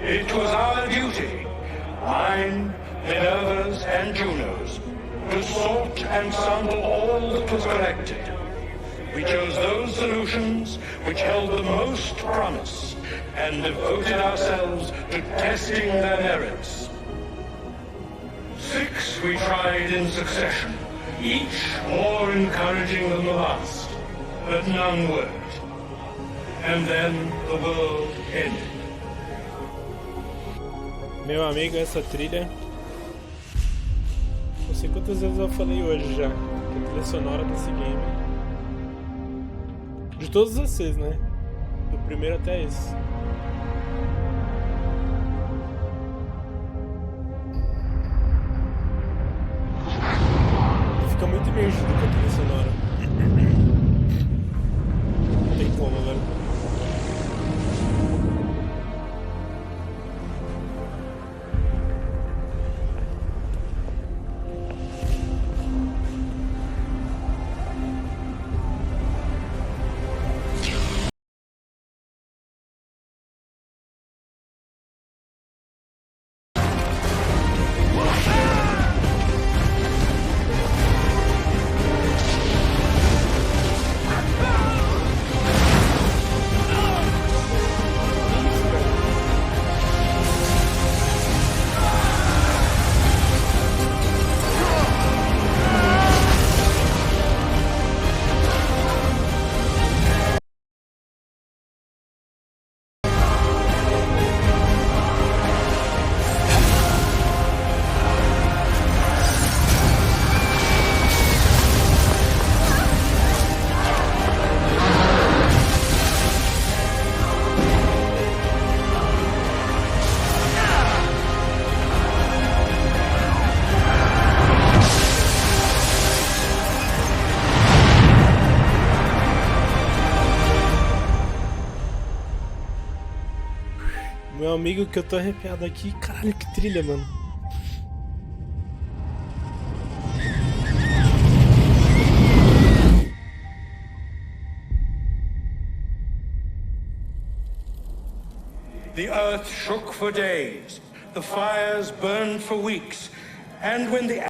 It was our duty, mine, Minerva's, and Juno's, to sort and sample all that was collected. We chose those solutions which held the most promise, and devoted ourselves to testing their merits. 6 we tried in succession, each more encouraging than the last, but none worked. And then the world ended. Meu amigo, essa trilha... Não sei quantas vezes eu falei hoje já. Que a trilha sonora desse game. De todos os seis, né? Do primeiro até esse. Fica muito imergido com a trilha sonora. Não tem como, velho. comigo que eu tô arrepiado aqui. Caralho, que trilha, mano. The earth shook for days, the fires burned for weeks, and when the